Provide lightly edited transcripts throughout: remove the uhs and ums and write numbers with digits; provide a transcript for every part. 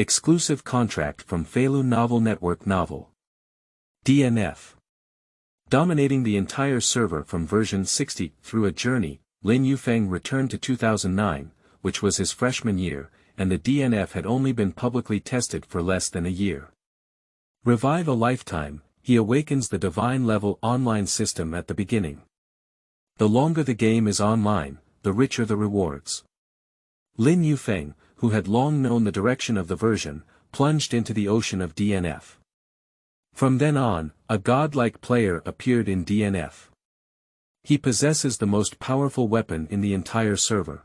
Exclusive contract from Feilu Novel Network Novel. DNF. Dominating the entire server from version 60 through a journey, Lin Yufeng returned to 2009, which was his freshman year, and the DNF had only been publicly tested for less than a year. Revive a lifetime, he awakens the divine level online system at the beginning. The longer the game is online, the richer the rewards. Lin Yufeng, who had long known the direction of the version, plunged into the ocean of DNF. From then on, a godlike player appeared in DNF. He possesses the most powerful weapon in the entire server.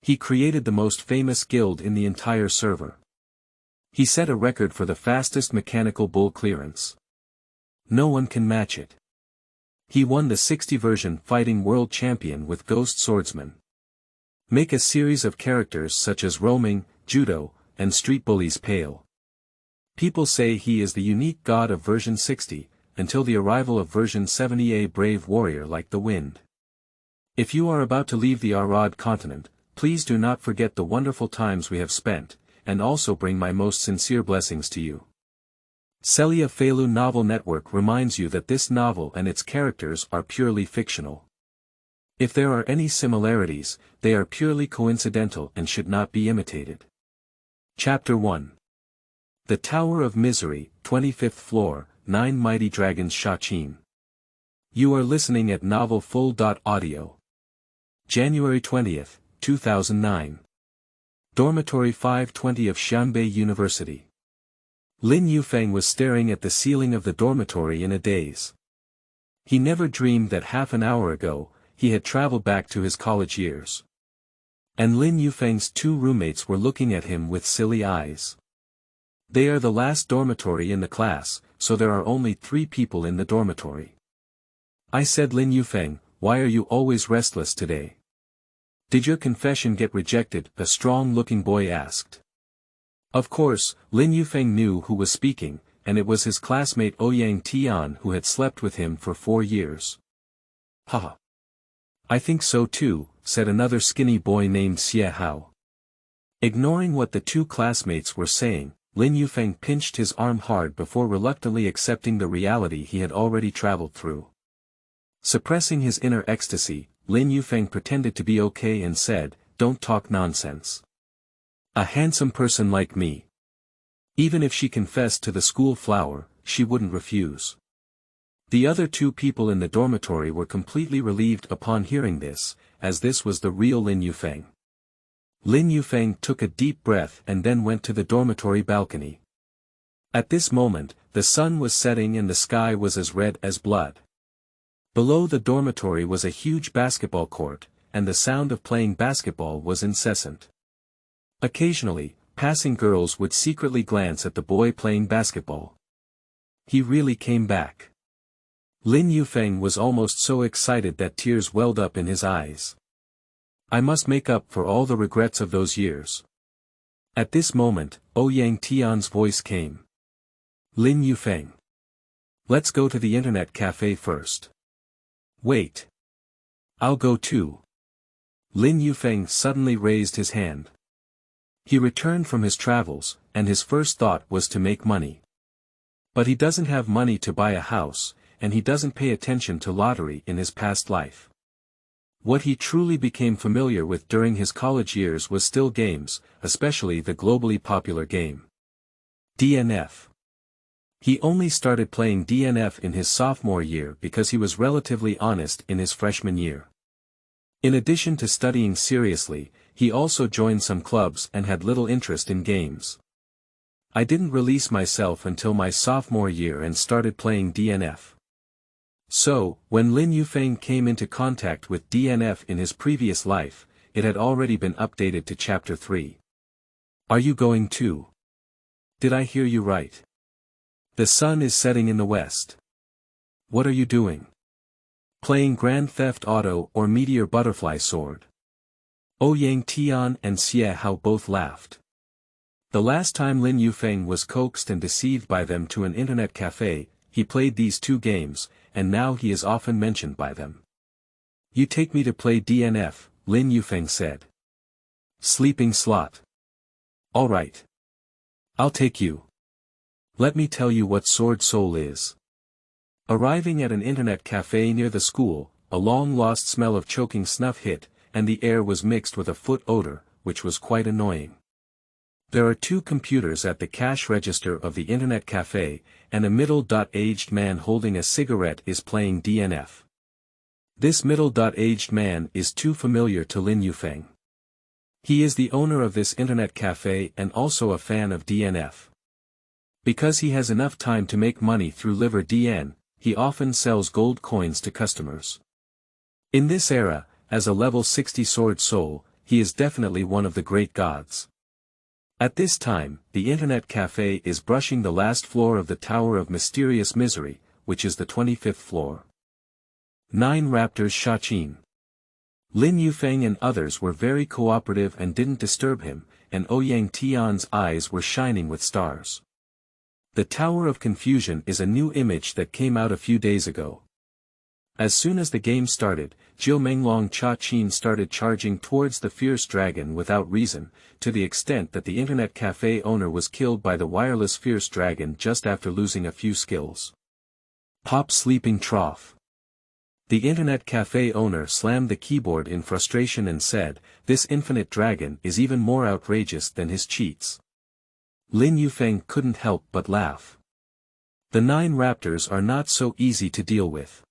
He created the most famous guild in the entire server. He set a record for the fastest mechanical bull clearance. No one can match it. He won the 60 version fighting world champion with Ghost Swordsmen. Make a series of characters such as roaming, judo, and street bullies pale. People say he is the unique god of version 60, until the arrival of version 70, a brave warrior like the wind. If you are about to leave the Arad continent, please do not forget the wonderful times we have spent, and also bring my most sincere blessings to you. SeliaFeilu Novel Network reminds you that this novel and its characters are purely fictional. If there are any similarities, they are purely coincidental and should not be imitated. Chapter 1. The Tower of Misery, 25th floor, 9 Mighty Dragons Shaqin. You are listening at novelfull.audio. January 20th, 2009. Dormitory 520 of Xianbei University. Lin Yufeng was staring at the ceiling of the dormitory in a daze. He never dreamed that half an hour ago, he had traveled back to his college years. And Lin Yufeng's two roommates were looking at him with silly eyes. They are the last dormitory in the class, so there are only 3 people in the dormitory. I said, Lin Yufeng, why are you always restless today? Did your confession get rejected? A strong-looking boy asked. Of course, Lin Yufeng knew who was speaking, and it was his classmate Ouyang Tian who had slept with him for 4 years. Haha. I think so too, said another skinny boy named Xie Hao. Ignoring what the 2 classmates were saying, Lin Yufeng pinched his arm hard before reluctantly accepting the reality he had already traveled through. Suppressing his inner ecstasy, Lin Yufeng pretended to be okay and said, don't talk nonsense. A handsome person like me. Even if she confessed to the school flower, she wouldn't refuse. The other 2 people in the dormitory were completely relieved upon hearing this, as this was the real Lin Yufeng. Lin Yufeng took a deep breath and then went to the dormitory balcony. At this moment, the sun was setting and the sky was as red as blood. Below the dormitory was a huge basketball court, and the sound of playing basketball was incessant. Occasionally, passing girls would secretly glance at the boy playing basketball. He really came back. Lin Yufeng was almost so excited that tears welled up in his eyes. I must make up for all the regrets of those years. At this moment, Ouyang Tian's voice came. Lin Yufeng. Let's go to the internet cafe first. Wait. I'll go too. Lin Yufeng suddenly raised his hand. He returned from his travels, and his first thought was to make money. But he doesn't have money to buy a house, and he doesn't pay attention to lottery in his past life. What he truly became familiar with during his college years was still games, especially the globally popular game DNF. He only started playing DNF in his sophomore year because he was relatively honest in his freshman year. In addition to studying seriously, he also joined some clubs and had little interest in games. I didn't release myself until my sophomore year and started playing DNF. So, when Lin Yufeng came into contact with DNF in his previous life, it had already been updated to Chapter 3. Are you going too? Did I hear you right? The sun is setting in the west. What are you doing? Playing Grand Theft Auto or Meteor Butterfly Sword? Ouyang Tian and Xie Hao both laughed. The last time Lin Yufeng was coaxed and deceived by them to an internet cafe, he played these 2 games, and now he is often mentioned by them. You take me to play DNF, Lin Yufeng said. Sleeping slot. All right. I'll take you. Let me tell you what Sword Soul is. Arriving at an internet cafe near the school, a long-lost smell of choking snuff hit, and the air was mixed with a foot odor, which was quite annoying. There are 2 computers at the cash register of the internet cafe, and a middle-aged man holding a cigarette is playing DNF. This middle-aged man is too familiar to Lin Yufeng. He is the owner of this internet cafe and also a fan of DNF. Because he has enough time to make money through liver DN, he often sells gold coins to customers. In this era, as a level 60 sword soul, he is definitely one of the great gods. At this time, the internet cafe is brushing the last floor of the Tower of Mysterious Misery, which is the 25th floor. 9 Raptors Shaqin. Lin Yufeng and others were very cooperative and didn't disturb him, and Ouyang Tian's eyes were shining with stars. The Tower of Confusion is a new image that came out a few days ago. As soon as the game started, Jiu Menglong Cha Qin started charging towards the fierce dragon without reason, to the extent that the internet cafe owner was killed by the wireless fierce dragon just after losing a few skills. Pop Sleeping Trough. The internet cafe owner slammed the keyboard in frustration and said, "This infinite dragon is even more outrageous than his cheats." Lin Yufeng couldn't help but laugh. The 9 raptors are not so easy to deal with.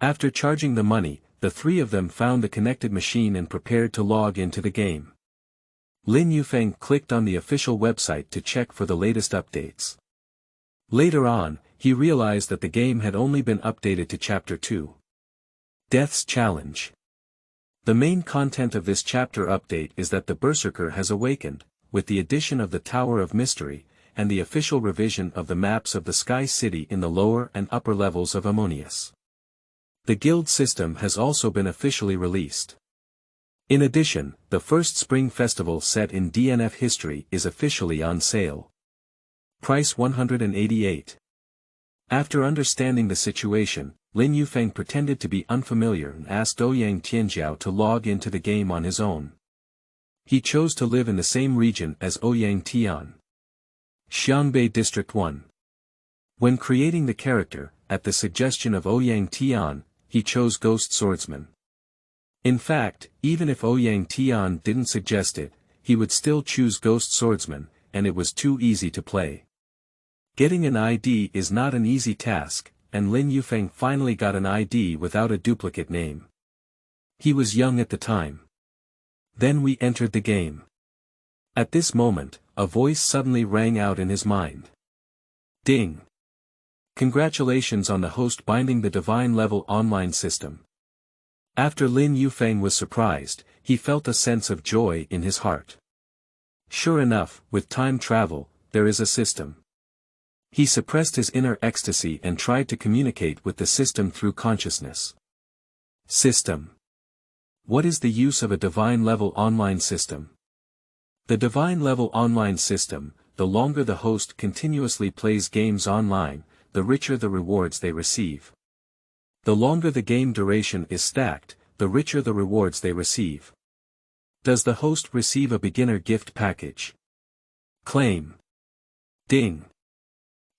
After charging the money, the 3 of them found the connected machine and prepared to log into the game. Lin Yufeng clicked on the official website to check for the latest updates. Later on, he realized that the game had only been updated to Chapter 2. Death's Challenge. The main content of this chapter update is that the Berserker has awakened, with the addition of the Tower of Mystery, and the official revision of the maps of the Sky City in the lower and upper levels of Ammonius. The guild system has also been officially released. In addition, the first spring festival set in DNF history is officially on sale. Price 188. After understanding the situation, Lin Yufeng pretended to be unfamiliar and asked Ouyang Tianjiao to log into the game on his own. He chose to live in the same region as Ouyang Tian. Xiangbei District 1. When creating the character, at the suggestion of Ouyang Tian, he chose Ghost Swordsmen. In fact, even if Ouyang Tian didn't suggest it, he would still choose Ghost Swordsmen, and it was too easy to play. Getting an ID is not an easy task, and Lin Yufeng finally got an ID without a duplicate name. He was young at the time. Then we entered the game. At this moment, a voice suddenly rang out in his mind. Ding! Congratulations on the host binding the Divine Level online system. After Lin Yufeng was surprised, he felt a sense of joy in his heart. Sure enough, with time travel, there is a system. He suppressed his inner ecstasy and tried to communicate with the system through consciousness. System. What is the use of a Divine Level online system? The Divine Level online system, the longer the host continuously plays games online, the richer the rewards they receive. The longer the game duration is stacked, the richer the rewards they receive. Does the host receive a beginner gift package? Claim. Ding.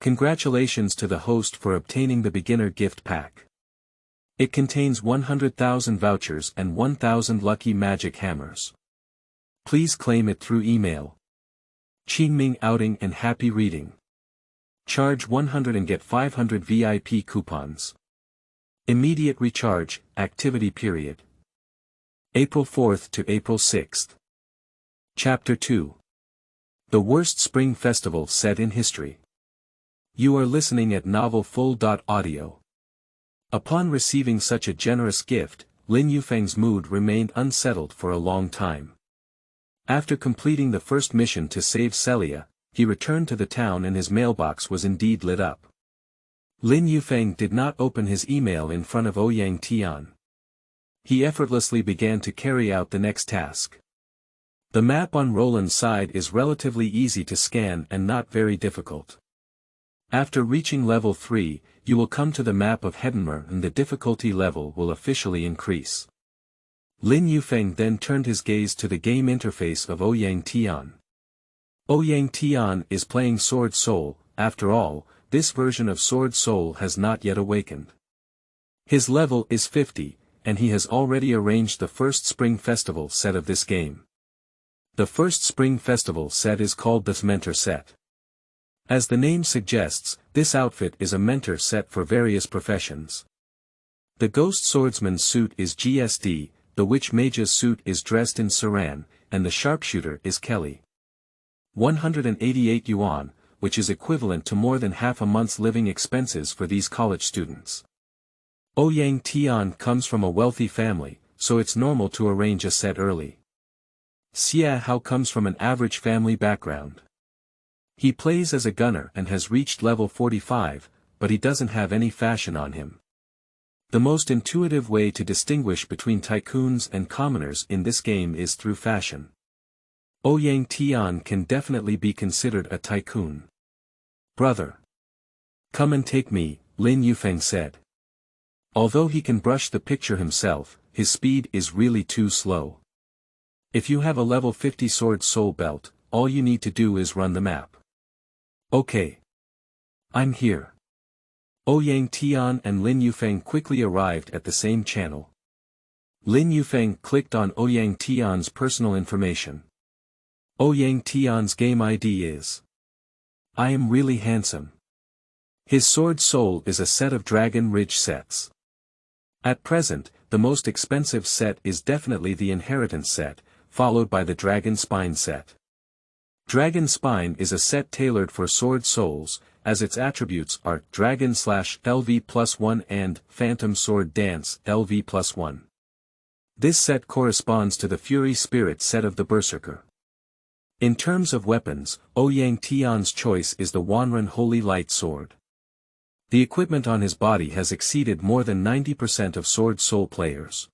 Congratulations to the host for obtaining the beginner gift pack. It contains 100,000 vouchers and 1,000 lucky magic hammers. Please claim it through email. Qingming outing and happy reading. Charge 100 and get 500 VIP coupons. Immediate recharge, activity period. April 4th to April 6th. Chapter 2. The worst spring festival set in history. You are listening at novelfull.audio. Upon receiving such a generous gift, Lin Yufeng's mood remained unsettled for a long time. After completing the first mission to save Celia, he returned to the town and his mailbox was indeed lit up. Lin Yufeng did not open his email in front of Ouyang Tian. He effortlessly began to carry out the next task. The map on Roland's side is relatively easy to scan and not very difficult. After reaching level 3, you will come to the map of Hedenmer and the difficulty level will officially increase. Lin Yufeng then turned his gaze to the game interface of Ouyang Tian. Ouyang Tian is playing Sword Soul. After all, this version of Sword Soul has not yet awakened. His level is 50, and he has already arranged the first Spring Festival set of this game. The first Spring Festival set is called the Mentor set. As the name suggests, this outfit is a mentor set for various professions. The Ghost Swordsman's suit is GSD, the Witch Mage's suit is dressed in Saran, and the Sharpshooter is Kelly. 188 yuan, which is equivalent to more than half a month's living expenses for these college students. Ouyang Tian comes from a wealthy family, so it's normal to arrange a set early. Xia Hao comes from an average family background. He plays as a gunner and has reached level 45, but he doesn't have any fashion on him. The most intuitive way to distinguish between tycoons and commoners in this game is through fashion. Ouyang Tian can definitely be considered a tycoon. Brother. Come and take me, Lin Yufeng said. Although he can brush the picture himself, his speed is really too slow. If you have a level 50 Sword Soul belt, all you need to do is run the map. Okay. I'm here. Ouyang Tian and Lin Yufeng quickly arrived at the same channel. Lin Yufeng clicked on Ouyang Tian's personal information. Ouyang Tian's game ID is: I am really handsome. His Sword Soul is a set of Dragon Ridge sets. At present, the most expensive set is definitely the Inheritance set, followed by the Dragon Spine set. Dragon Spine is a set tailored for Sword Souls, as its attributes are Dragon/LV+1 and Phantom Sword Dance LV+1. This set corresponds to the Fury Spirit set of the Berserker. In terms of weapons, Ouyang Tian's choice is the Wanren Holy Light Sword. The equipment on his body has exceeded more than 90% of Sword Soul players.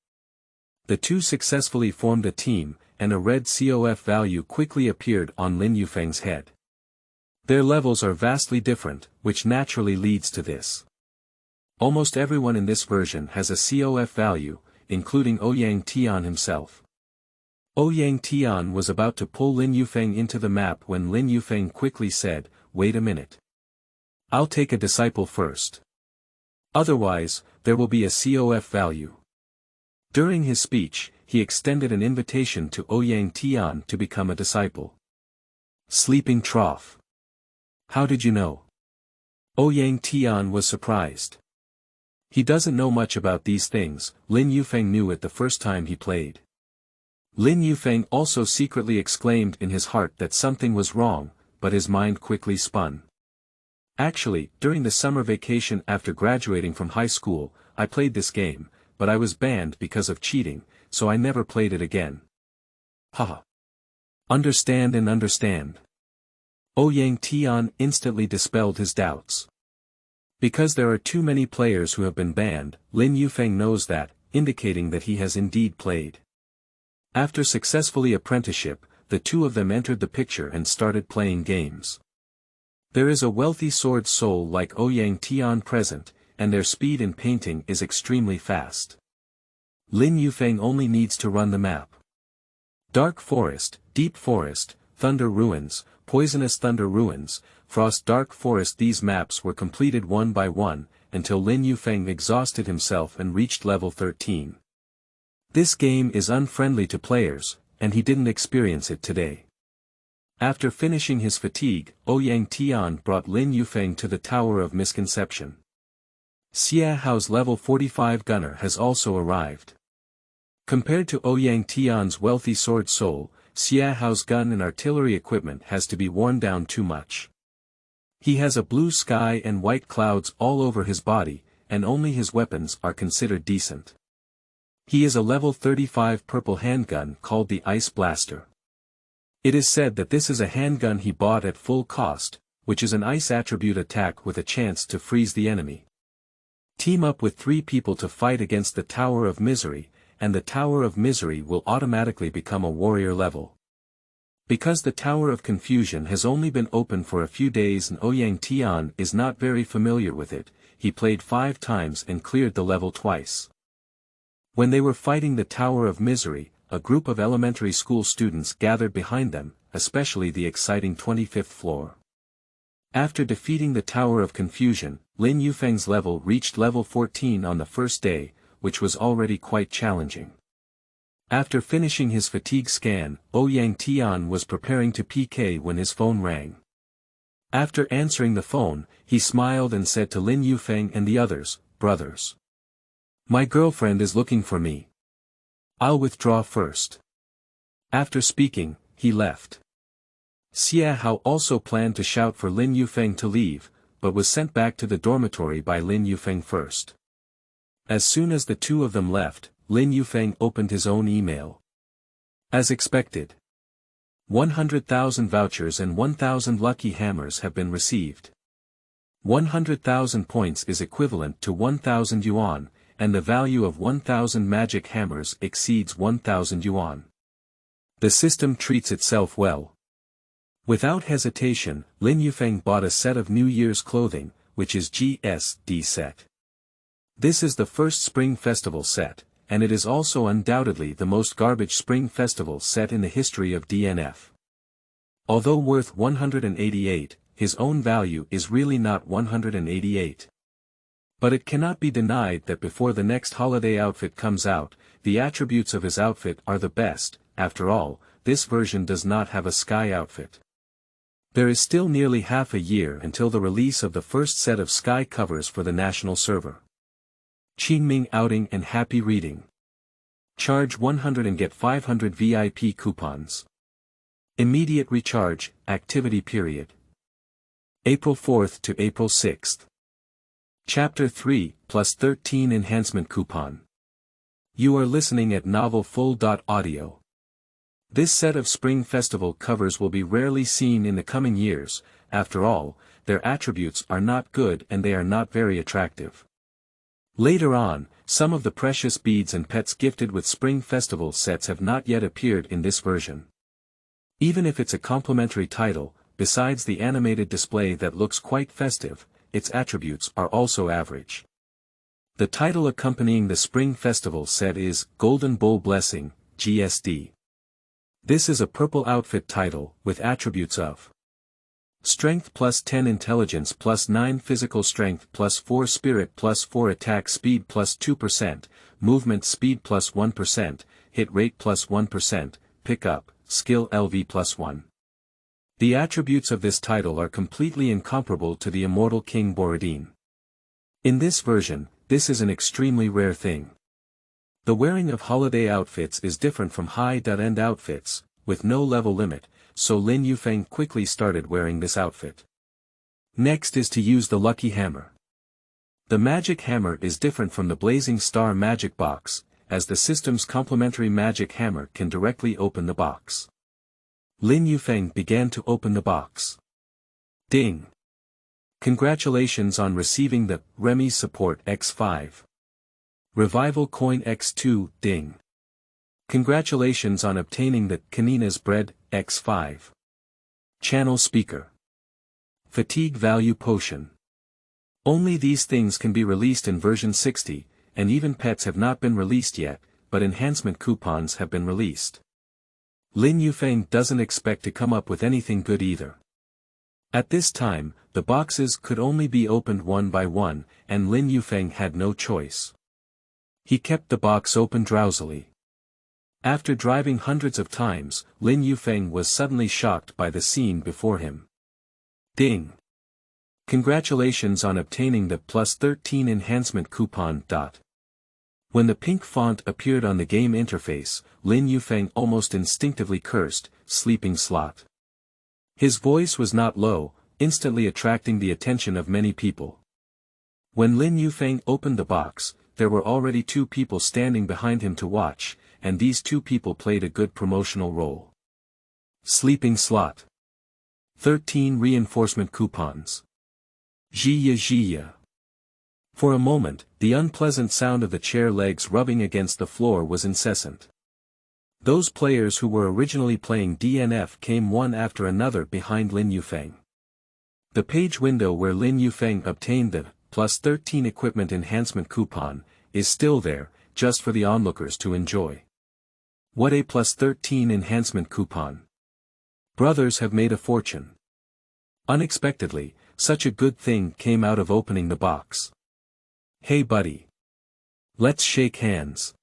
The two successfully formed a team, and a red COF value quickly appeared on Lin Yufeng's head. Their levels are vastly different, which naturally leads to this. Almost everyone in this version has a COF value, including Ouyang Tian himself. Ouyang Tian was about to pull Lin Yufeng into the map when Lin Yufeng quickly said, "Wait a minute. I'll take a disciple first. Otherwise, there will be a COF value." During his speech, he extended an invitation to Ouyang Tian to become a disciple. Sleeping trough. How did you know? Ouyang Tian was surprised. He doesn't know much about these things, Lin Yufeng knew it the first time he played. Lin Yufeng also secretly exclaimed in his heart that something was wrong, but his mind quickly spun. Actually, during the summer vacation after graduating from high school, I played this game, but I was banned because of cheating, so I never played it again. Haha. Understand and understand. Ouyang Tian instantly dispelled his doubts. Because there are too many players who have been banned, Lin Yufeng knows that, indicating that he has indeed played. After successfully apprenticeship, the two of them entered the picture and started playing games. There is a wealthy Sword Soul like Ouyang Tian present, and their speed in painting is extremely fast. Lin Yufeng only needs to run the map. Dark Forest, Deep Forest, Thunder Ruins, Poisonous Thunder Ruins, Frost Dark Forest. These maps were completed one by one, until Lin Yufeng exhausted himself and reached level 13. This game is unfriendly to players, and he didn't experience it today. After finishing his fatigue, Ouyang Tian brought Lin Yufeng to the Tower of Misconception. Xia Hao's level 45 gunner has also arrived. Compared to Ouyang Tian's wealthy Sword Soul, Xia Hao's gun and artillery equipment has to be worn down too much. He has a blue sky and white clouds all over his body, and only his weapons are considered decent. He is a level 35 purple handgun called the Ice Blaster. It is said that this is a handgun he bought at full cost, which is an ice attribute attack with a chance to freeze the enemy. Team up with 3 people to fight against the Tower of Misery, and the Tower of Misery will automatically become a warrior level. Because the Tower of Confusion has only been open for a few days and Ouyang Tian is not very familiar with it, he played 5 times and cleared the level twice. When they were fighting the Tower of Misery, a group of elementary school students gathered behind them, especially the exciting 25th floor. After defeating the Tower of Confusion, Lin Yufeng's level reached level 14 on the first day, which was already quite challenging. After finishing his fatigue scan, Ouyang Tian was preparing to PK when his phone rang. After answering the phone, he smiled and said to Lin Yufeng and the others, "Brothers. My girlfriend is looking for me. I'll withdraw first." After speaking, he left. Xia Hao also planned to shout for Lin Yufeng to leave, but was sent back to the dormitory by Lin Yufeng first. As soon as the two of them left, Lin Yufeng opened his own email. As expected, 100,000 vouchers and 1,000 lucky hammers have been received. 100,000 points is equivalent to 1,000 yuan, and the value of 1,000 magic hammers exceeds 1,000 yuan. The system treats itself well. Without hesitation, Lin Yufeng bought a set of New Year's clothing, which is GSD set. This is the first Spring Festival set, and it is also undoubtedly the most garbage Spring Festival set in the history of DNF. Although worth 188, his own value is really not 188. But it cannot be denied that before the next holiday outfit comes out, the attributes of his outfit are the best. After all, this version does not have a sky outfit. There is still nearly half a year until the release of the first set of sky covers for the national server. Qingming outing and happy reading. Charge 100 and get 500 VIP coupons. Immediate recharge, activity period. April 4th to April 6th. Chapter 3, plus 13 enhancement coupon. You are listening at novelfull.audio. This set of Spring Festival covers will be rarely seen in the coming years. After all, their attributes are not good and they are not very attractive. Later on, some of the precious beads and pets gifted with Spring Festival sets have not yet appeared in this version. Even if it's a complimentary title, besides the animated display that looks quite festive, its attributes are also average. The title accompanying the Spring Festival set is Golden Bull Blessing, GSD. This is a purple outfit title, with attributes of Strength plus 10 Intelligence plus 9 Physical Strength plus 4 Spirit plus 4 Attack Speed plus 2%, Movement Speed plus 1%, Hit Rate plus 1%, Pickup, Skill LV plus 1. The attributes of this title are completely incomparable to the immortal King Borodin. In this version, this is an extremely rare thing. The wearing of holiday outfits is different from high-end outfits, with no level limit, so Lin Yufeng quickly started wearing this outfit. Next is to use the lucky hammer. The magic hammer is different from the blazing star magic box, as the system's complementary magic hammer can directly open the box. Lin Yufeng began to open the box. Ding! Congratulations on receiving the Remy Support X5. Revival Coin X2, ding. Congratulations on obtaining the Kanina's Bread X5. Channel Speaker. Fatigue Value Potion. Only these things can be released in version 60, and even pets have not been released yet, but enhancement coupons have been released. Lin Yufeng doesn't expect to come up with anything good either. At this time, the boxes could only be opened one by one, and Lin Yufeng had no choice. He kept the box open drowsily. After driving hundreds of times, Lin Yufeng was suddenly shocked by the scene before him. Ding! Congratulations on obtaining the plus 13 enhancement coupon. When the pink font appeared on the game interface, Lin Yufeng almost instinctively cursed, "Sleeping slot." His voice was not low, instantly attracting the attention of many people. When Lin Yufeng opened the box, there were already two people standing behind him to watch, and these two people played a good promotional role. Sleeping slot. 13 reinforcement coupons. Zhiya zhiya. For a moment, the unpleasant sound of the chair legs rubbing against the floor was incessant. Those players who were originally playing DNF came one after another behind Lin Yufeng. The page window where Lin Yufeng obtained the plus 13 equipment enhancement coupon is still there, just for the onlookers to enjoy. What a plus 13 enhancement coupon. Brothers have made a fortune. Unexpectedly, such a good thing came out of opening the box. Hey buddy. Let's shake hands.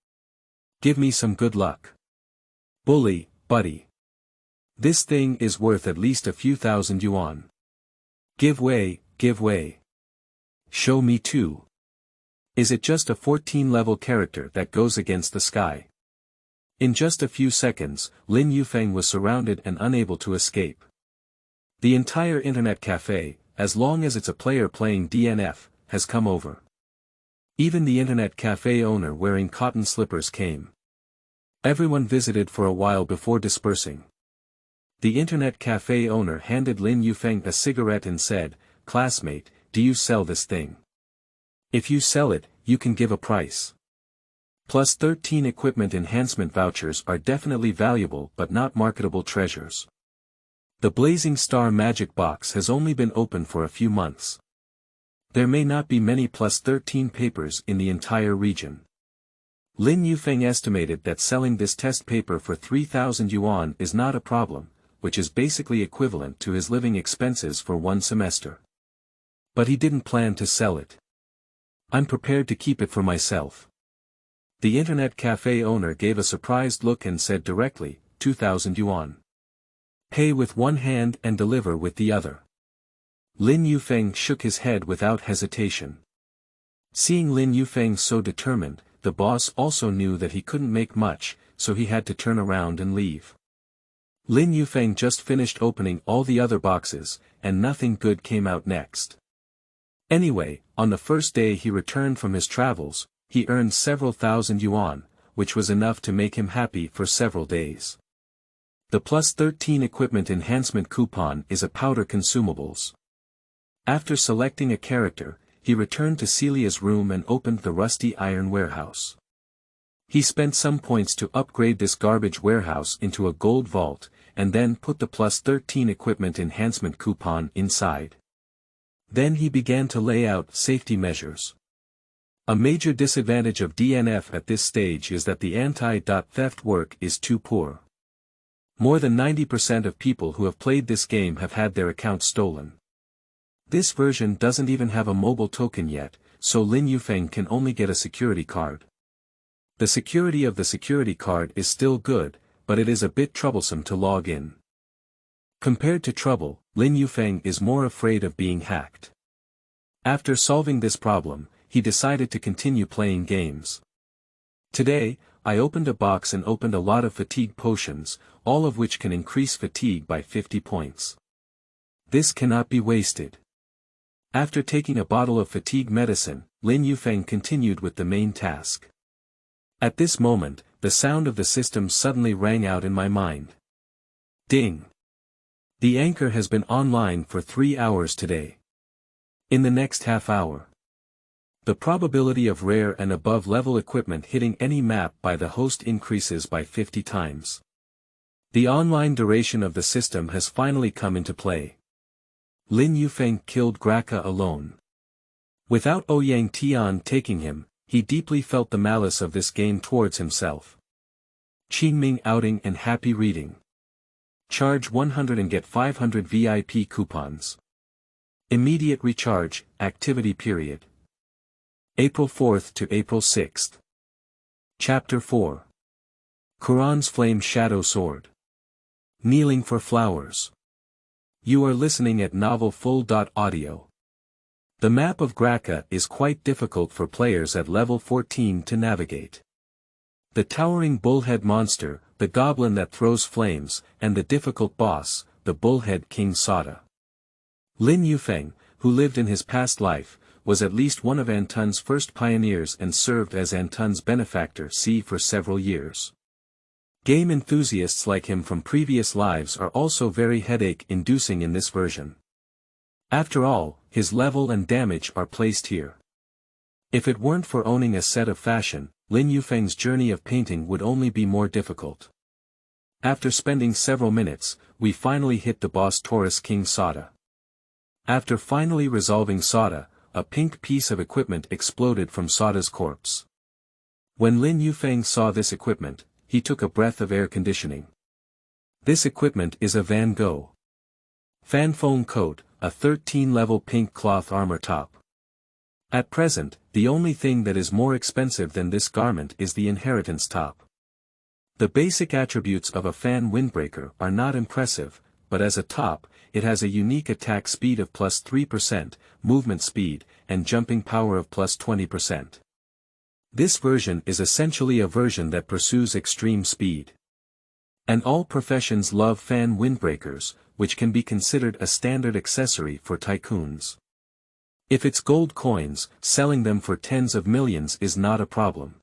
Give me some good luck. Bully, buddy. This thing is worth at least a few thousand yuan. Give way, give way. Show me too. Is it just a 14-level character that goes against the sky? In just a few seconds, Lin Yufeng was surrounded and unable to escape. The entire internet cafe, as long as it's a player playing DNF, has come over. Even the internet cafe owner wearing cotton slippers came. Everyone visited for a while before dispersing. The internet cafe owner handed Lin Yufeng a cigarette and said, "Classmate, do you sell this thing? If you sell it, you can give a price. Plus 13 equipment enhancement vouchers are definitely valuable but not marketable treasures. The Blazing Star Magic Box has only been open for a few months. There may not be many plus 13 papers in the entire region." Lin Yufeng estimated that selling this test paper for 3,000 yuan is not a problem, which is basically equivalent to his living expenses for one semester. But he didn't plan to sell it. "I'm prepared to keep it for myself." The internet cafe owner gave a surprised look and said directly, 2,000 yuan. Pay with one hand and deliver with the other. Lin Yufeng shook his head without hesitation. Seeing Lin Yufeng so determined, the boss also knew that he couldn't make much, so he had to turn around and leave. Lin Yufeng just finished opening all the other boxes, and nothing good came out next. Anyway, on the first day he returned from his travels, he earned several thousand yuan, which was enough to make him happy for several days. The plus 13 equipment enhancement coupon is a powder consumables. After selecting a character, he returned to Celia's room and opened the rusty iron warehouse. He spent some points to upgrade this garbage warehouse into a gold vault, and then put the plus 13 equipment enhancement coupon inside. Then he began to lay out safety measures. A major disadvantage of DNF at this stage is that the anti-theft work is too poor. More than 90% of people who have played this game have had their accounts stolen. This version doesn't even have a mobile token yet, so Lin Yufeng can only get a security card. The security of the security card is still good, but it is a bit troublesome to log in. Compared to trouble, Lin Yufeng is more afraid of being hacked. After solving this problem, he decided to continue playing games. Today, I opened a box and opened a lot of fatigue potions, all of which can increase fatigue by 50 points. This cannot be wasted. After taking a bottle of fatigue medicine, Lin Yufeng continued with the main task. At this moment, the sound of the system suddenly rang out in my mind. Ding! The anchor has been online for 3 hours today. In the next half hour, the probability of rare and above level equipment hitting any map by the host increases by 50 times. The online duration of the system has finally come into play. Lin Yufeng killed Graka alone. Without Ouyang Tian taking him, he deeply felt the malice of this game towards himself. Qingming outing and happy reading. Charge 100 and get 500 VIP coupons. Immediate recharge, activity period. April 4th to April 6th. Chapter 4. Quran's Flame Shadow Sword. Kneeling for Flowers. You are listening at novelfull.audio. The map of Graka is quite difficult for players at level 14 to navigate. The towering bullhead monster, the goblin that throws flames, and the difficult boss, the bullhead King Sada. Lin Yufeng, who lived in his past life, was at least one of Antun's first pioneers and served as Antun's benefactor for several years. Game enthusiasts like him from previous lives are also very headache-inducing in this version. After all, his level and damage are placed here. If it weren't for owning a set of fashion, Lin Yufeng's journey of painting would only be more difficult. After spending several minutes, we finally hit the boss Taurus King Sada. After finally resolving Sada, a pink piece of equipment exploded from Sada's corpse. When Lin Yufeng saw this equipment, he took a breath of air conditioning. This equipment is a Van Gogh Fanphone coat, a 13-level pink cloth armor top. At present, the only thing that is more expensive than this garment is the inheritance top. The basic attributes of a fan windbreaker are not impressive, but as a top, it has a unique attack speed of plus 3%, movement speed, and jumping power of plus 20%. This version is essentially a version that pursues extreme speed. And all professions love fan windbreakers, which can be considered a standard accessory for tycoons. If it's gold coins, selling them for tens of millions is not a problem.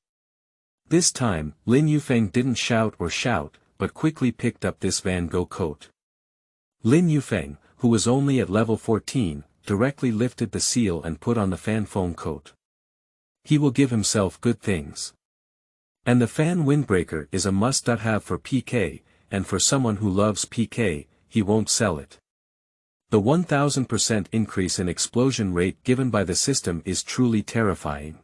This time, Lin Yufeng didn't shout, but quickly picked up this Van Gogh coat. Lin Yufeng, who was only at level 14, directly lifted the seal and put on the fanphone coat. He will give himself good things. And the fan windbreaker is a must-have for PK, and for someone who loves PK, he won't sell it. The 1000% increase in explosion rate given by the system is truly terrifying.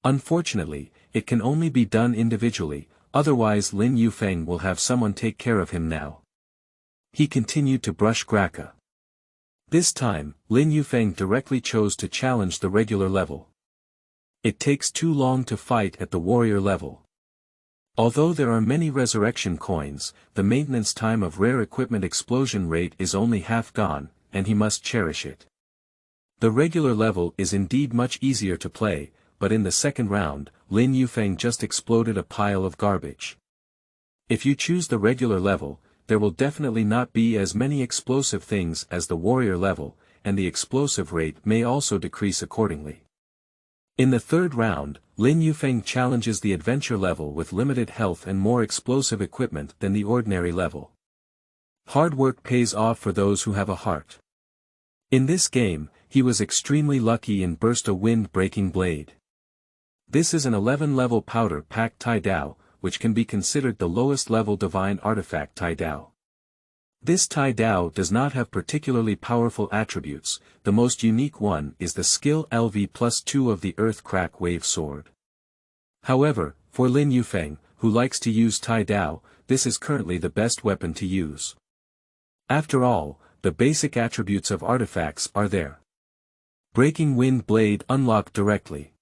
Unfortunately, it can only be done individually, otherwise Lin Yufeng will have someone take care of him now. He continued to brush Graka. This time, Lin Yufeng directly chose to challenge the regular level. It takes too long to fight at the warrior level. Although there are many resurrection coins, the maintenance time of rare equipment explosion rate is only half gone, and he must cherish it. The regular level is indeed much easier to play, but in the second round, Lin Yufeng just exploded a pile of garbage. If you choose the regular level, there will definitely not be as many explosive things as the warrior level, and the explosive rate may also decrease accordingly. In the third round, Lin Yufeng challenges the adventure level with limited health and more explosive equipment than the ordinary level. Hard work pays off for those who have a heart. In this game, he was extremely lucky and burst a wind-breaking blade. This is an 11-level powder-packed Tai Dao, which can be considered the lowest-level divine artifact Tai Dao. This Tai Dao does not have particularly powerful attributes, the most unique one is the skill LV+2 of the Earth Crack Wave Sword. However, for Lin Yufeng, who likes to use Tai Dao, this is currently the best weapon to use. After all, the basic attributes of artifacts are there. Breaking Wind Blade unlocked directly.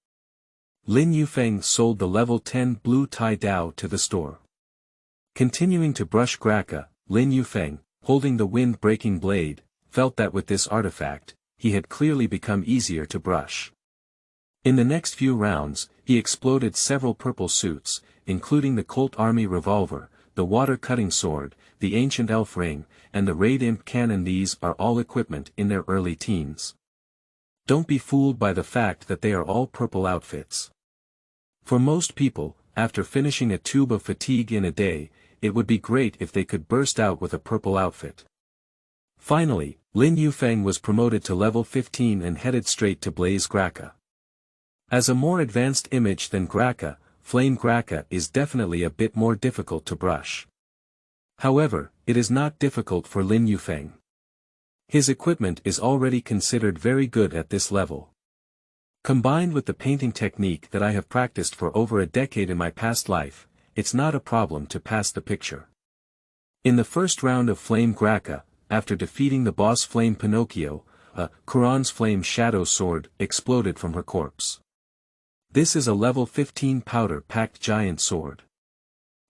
Lin Yufeng sold the level 10 blue Tai Dao to the store. Continuing to brush Graka, Lin Yufeng, holding the wind-breaking blade, felt that with this artifact, he had clearly become easier to brush. In the next few rounds, he exploded several purple suits, including the Colt Army Revolver, the Water-Cutting Sword, the Ancient Elf Ring, and the Raid Imp Cannon. These are all equipment in their early teens. Don't be fooled by the fact that they are all purple outfits. For most people, after finishing a tube of fatigue in a day, it would be great if they could burst out with a purple outfit. Finally, Lin Yufeng was promoted to level 15 and headed straight to Blaze Graka. As a more advanced image than Graka, Flame Graka is definitely a bit more difficult to brush. However, it is not difficult for Lin Yufeng. His equipment is already considered very good at this level. Combined with the painting technique that I have practiced for over a decade in my past life, it's not a problem to pass the picture. In the first round of Flame Graka, after defeating the boss Flame Pinocchio, Kuran's Flame Shadow Sword exploded from her corpse. This is a level 15 powder-packed giant sword.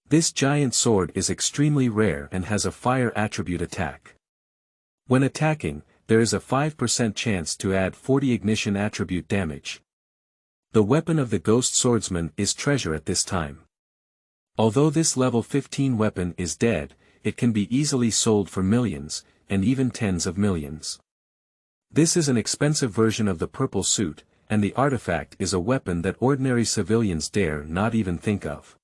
This giant sword is extremely rare and has a fire attribute attack. When attacking, there is a 5% chance to add 40 ignition attribute damage. The weapon of the Ghost Swordsmen is treasure at this time. Although this level 15 weapon is dead, it can be easily sold for millions, and even tens of millions. This is an expensive version of the purple suit, and the artifact is a weapon that ordinary civilians dare not even think of.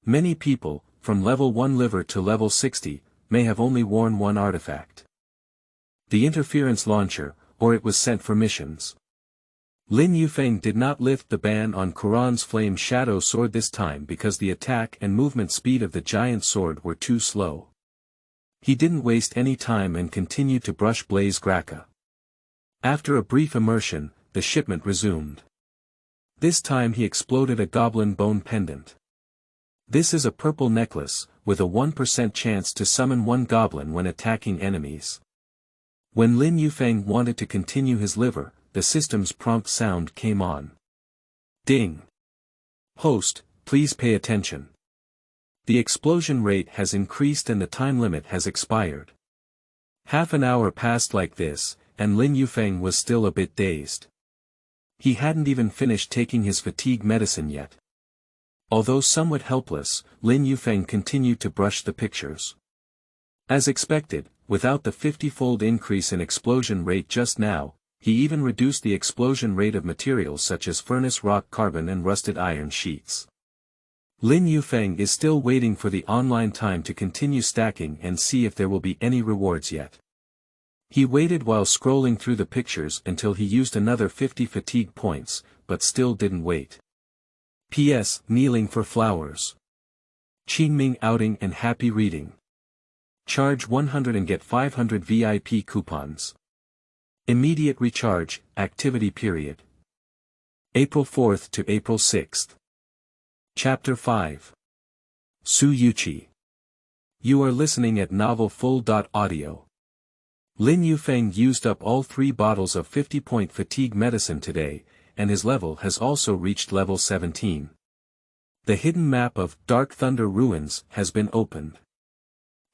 Many people, from level 1 liver to level 60, may have only worn one artifact. The interference launcher, or it was sent for missions. Lin Yufeng did not lift the ban on Kuran's Flame Shadow Sword this time because the attack and movement speed of the giant sword were too slow. He didn't waste any time and continued to brush Blaze Graka. After a brief immersion, the shipment resumed. This time he exploded a goblin bone pendant. This is a purple necklace, with a 1% chance to summon one goblin when attacking enemies. When Lin Yufeng wanted to continue his liver, the system's prompt sound came on. Ding. Host, please pay attention. The explosion rate has increased and the time limit has expired. Half an hour passed like this, and Lin Yufeng was still a bit dazed. He hadn't even finished taking his fatigue medicine yet. Although somewhat helpless, Lin Yufeng continued to brush the pictures. As expected, without the 50-fold increase in explosion rate just now, he even reduced the explosion rate of materials such as furnace rock carbon and rusted iron sheets. Lin Yufeng is still waiting for the online time to continue stacking and see if there will be any rewards yet. He waited while scrolling through the pictures until he used another 50 fatigue points, but still didn't wait. P.S. Kneeling for flowers. Qingming outing and happy reading. Charge 100 and get 500 VIP coupons. Immediate recharge, activity period. April 4th to April 6th. Chapter 5. Su Yuqi. You are listening at Novel Full.audio. Lin Yufeng used up all 3 bottles of 50-point fatigue medicine today, and his level has also reached level 17. The hidden map of Dark Thunder Ruins has been opened.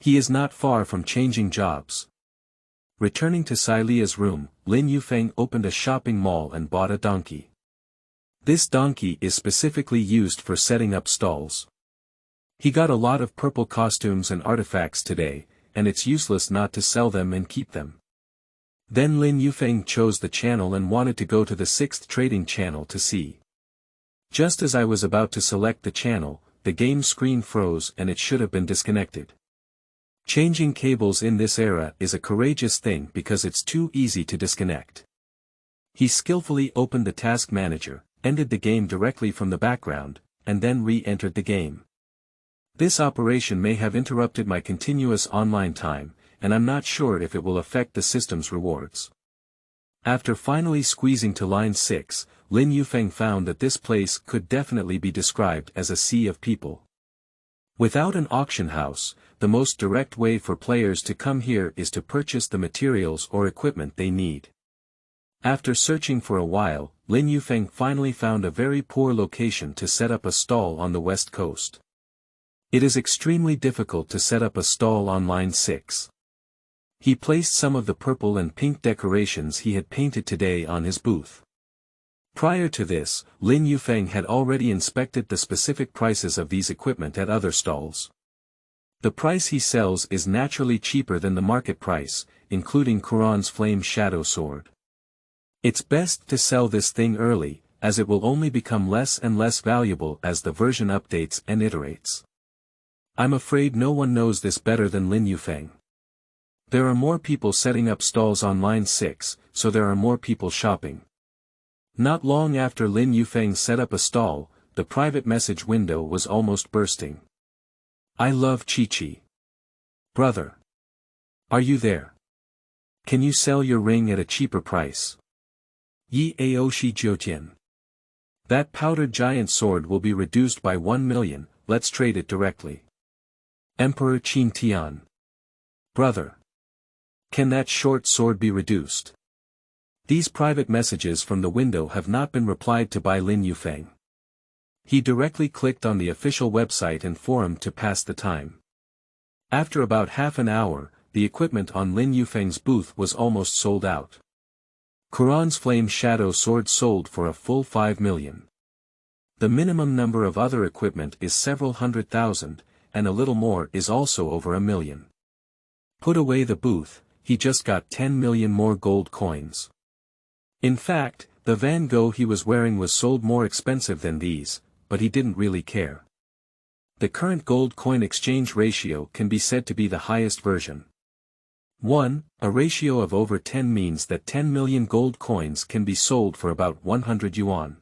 He is not far from changing jobs. Returning to Selia's room, Lin Yufeng opened a shopping mall and bought a donkey. This donkey is specifically used for setting up stalls. He got a lot of purple costumes and artifacts today, and it's useless not to sell them and keep them. Then Lin Yufeng chose the channel and wanted to go to the 6th trading channel to see. Just as I was about to select the channel, the game screen froze and it should have been disconnected. Changing cables in this era is a courageous thing because it's too easy to disconnect. He skillfully opened the task manager, ended the game directly from the background, and then re-entered the game. This operation may have interrupted my continuous online time, and I'm not sure if it will affect the system's rewards. After finally squeezing to line 6, Lin Yufeng found that this place could definitely be described as a sea of people. Without an auction house, the most direct way for players to come here is to purchase the materials or equipment they need. After searching for a while, Lin Yufeng finally found a very poor location to set up a stall on the west coast. It is extremely difficult to set up a stall on line 6. He placed some of the purple and pink decorations he had painted today on his booth. Prior to this, Lin Yufeng had already inspected the specific prices of these equipment at other stalls. The price he sells is naturally cheaper than the market price, including Kuran's Flame Shadow Sword. It's best to sell this thing early, as it will only become less and less valuable as the version updates and iterates. I'm afraid no one knows this better than Lin Yufeng. There are more people setting up stalls on line 6, so there are more people shopping. Not long after Lin Yufeng set up a stall, the private message window was almost bursting. I love Chi-Chi. Brother. Are you there? Can you sell your ring at a cheaper price? Yi Aoshi Jiutian. That powdered giant sword will be reduced by 1 million, let's trade it directly. Emperor Qin Tian. Brother. Can that short sword be reduced? These private messages from the window have not been replied to by Lin Yufeng. He directly clicked on the official website and forum to pass the time. After about half an hour, the equipment on Lin Yufeng's booth was almost sold out. Kuran's Flame Shadow Sword sold for a full 5 million. The minimum number of other equipment is several 100,000, and a little more is also over 1 million. Put away the booth, he just got 10 million more gold coins. In fact, the Van Gogh he was wearing was sold more expensive than these, but he didn't really care. The current gold coin exchange ratio can be said to be the highest version. 1. A ratio of over 10 means that 10 million gold coins can be sold for about 100 yuan.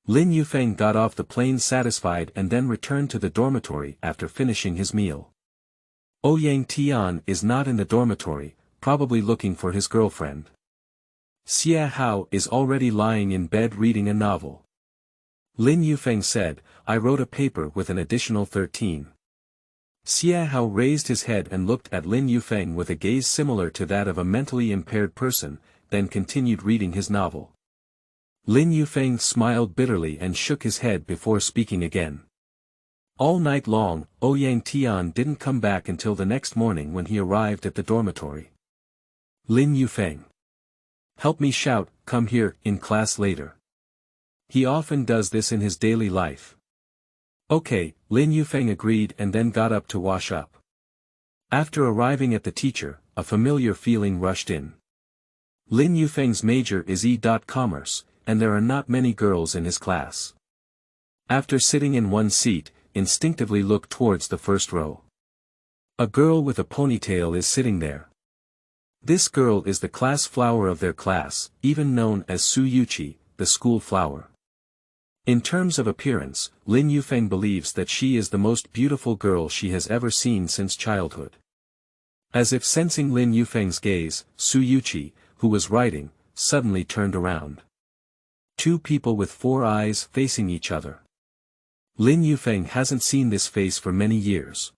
Lin Yufeng got off the plane satisfied and then returned to the dormitory after finishing his meal. Ouyang Tian is not in the dormitory, probably looking for his girlfriend. Xia Hao is already lying in bed reading a novel. Lin Yufeng said, I wrote a paper with an additional 13. Xiahao raised his head and looked at Lin Yufeng with a gaze similar to that of a mentally impaired person, then continued reading his novel. Lin Yufeng smiled bitterly and shook his head before speaking again. All night long, Ouyang Tian didn't come back until the next morning when he arrived at the dormitory. Lin Yufeng. Help me shout, come here, in class later. He often does this in his daily life. Okay, Lin Yufeng agreed and then got up to wash up. After arriving at the teacher, a familiar feeling rushed in. Lin Yufeng's major is E.Commerce, and there are not many girls in his class. After sitting in one seat, instinctively looked towards the first row. A girl with a ponytail is sitting there. This girl is the class flower of their class, even known as Su Yuqi, the school flower. In terms of appearance, Lin Yufeng believes that she is the most beautiful girl she has ever seen since childhood. As if sensing Lin Yufeng's gaze, Su Yuqi, who was writing, suddenly turned around. Two people with four eyes facing each other. Lin Yufeng hasn't seen this face for many years.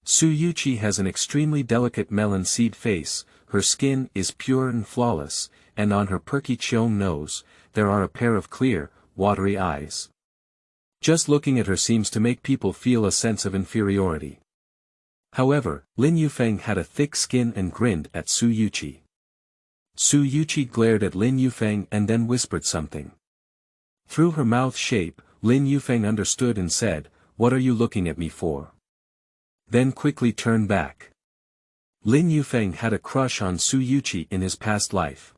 Su Yuqi has an extremely delicate melon seed face, her skin is pure and flawless, and on her perky Cheong nose, there are a pair of clear, watery eyes. Just looking at her seems to make people feel a sense of inferiority. However, Lin Yufeng had a thick skin and grinned at Su Yuqi. Su Yuqi glared at Lin Yufeng and then whispered something. Through her mouth shape, Lin Yufeng understood and said, "What are you looking at me for?" Then quickly turned back. Lin Yufeng had a crush on Su Yuqi in his past life.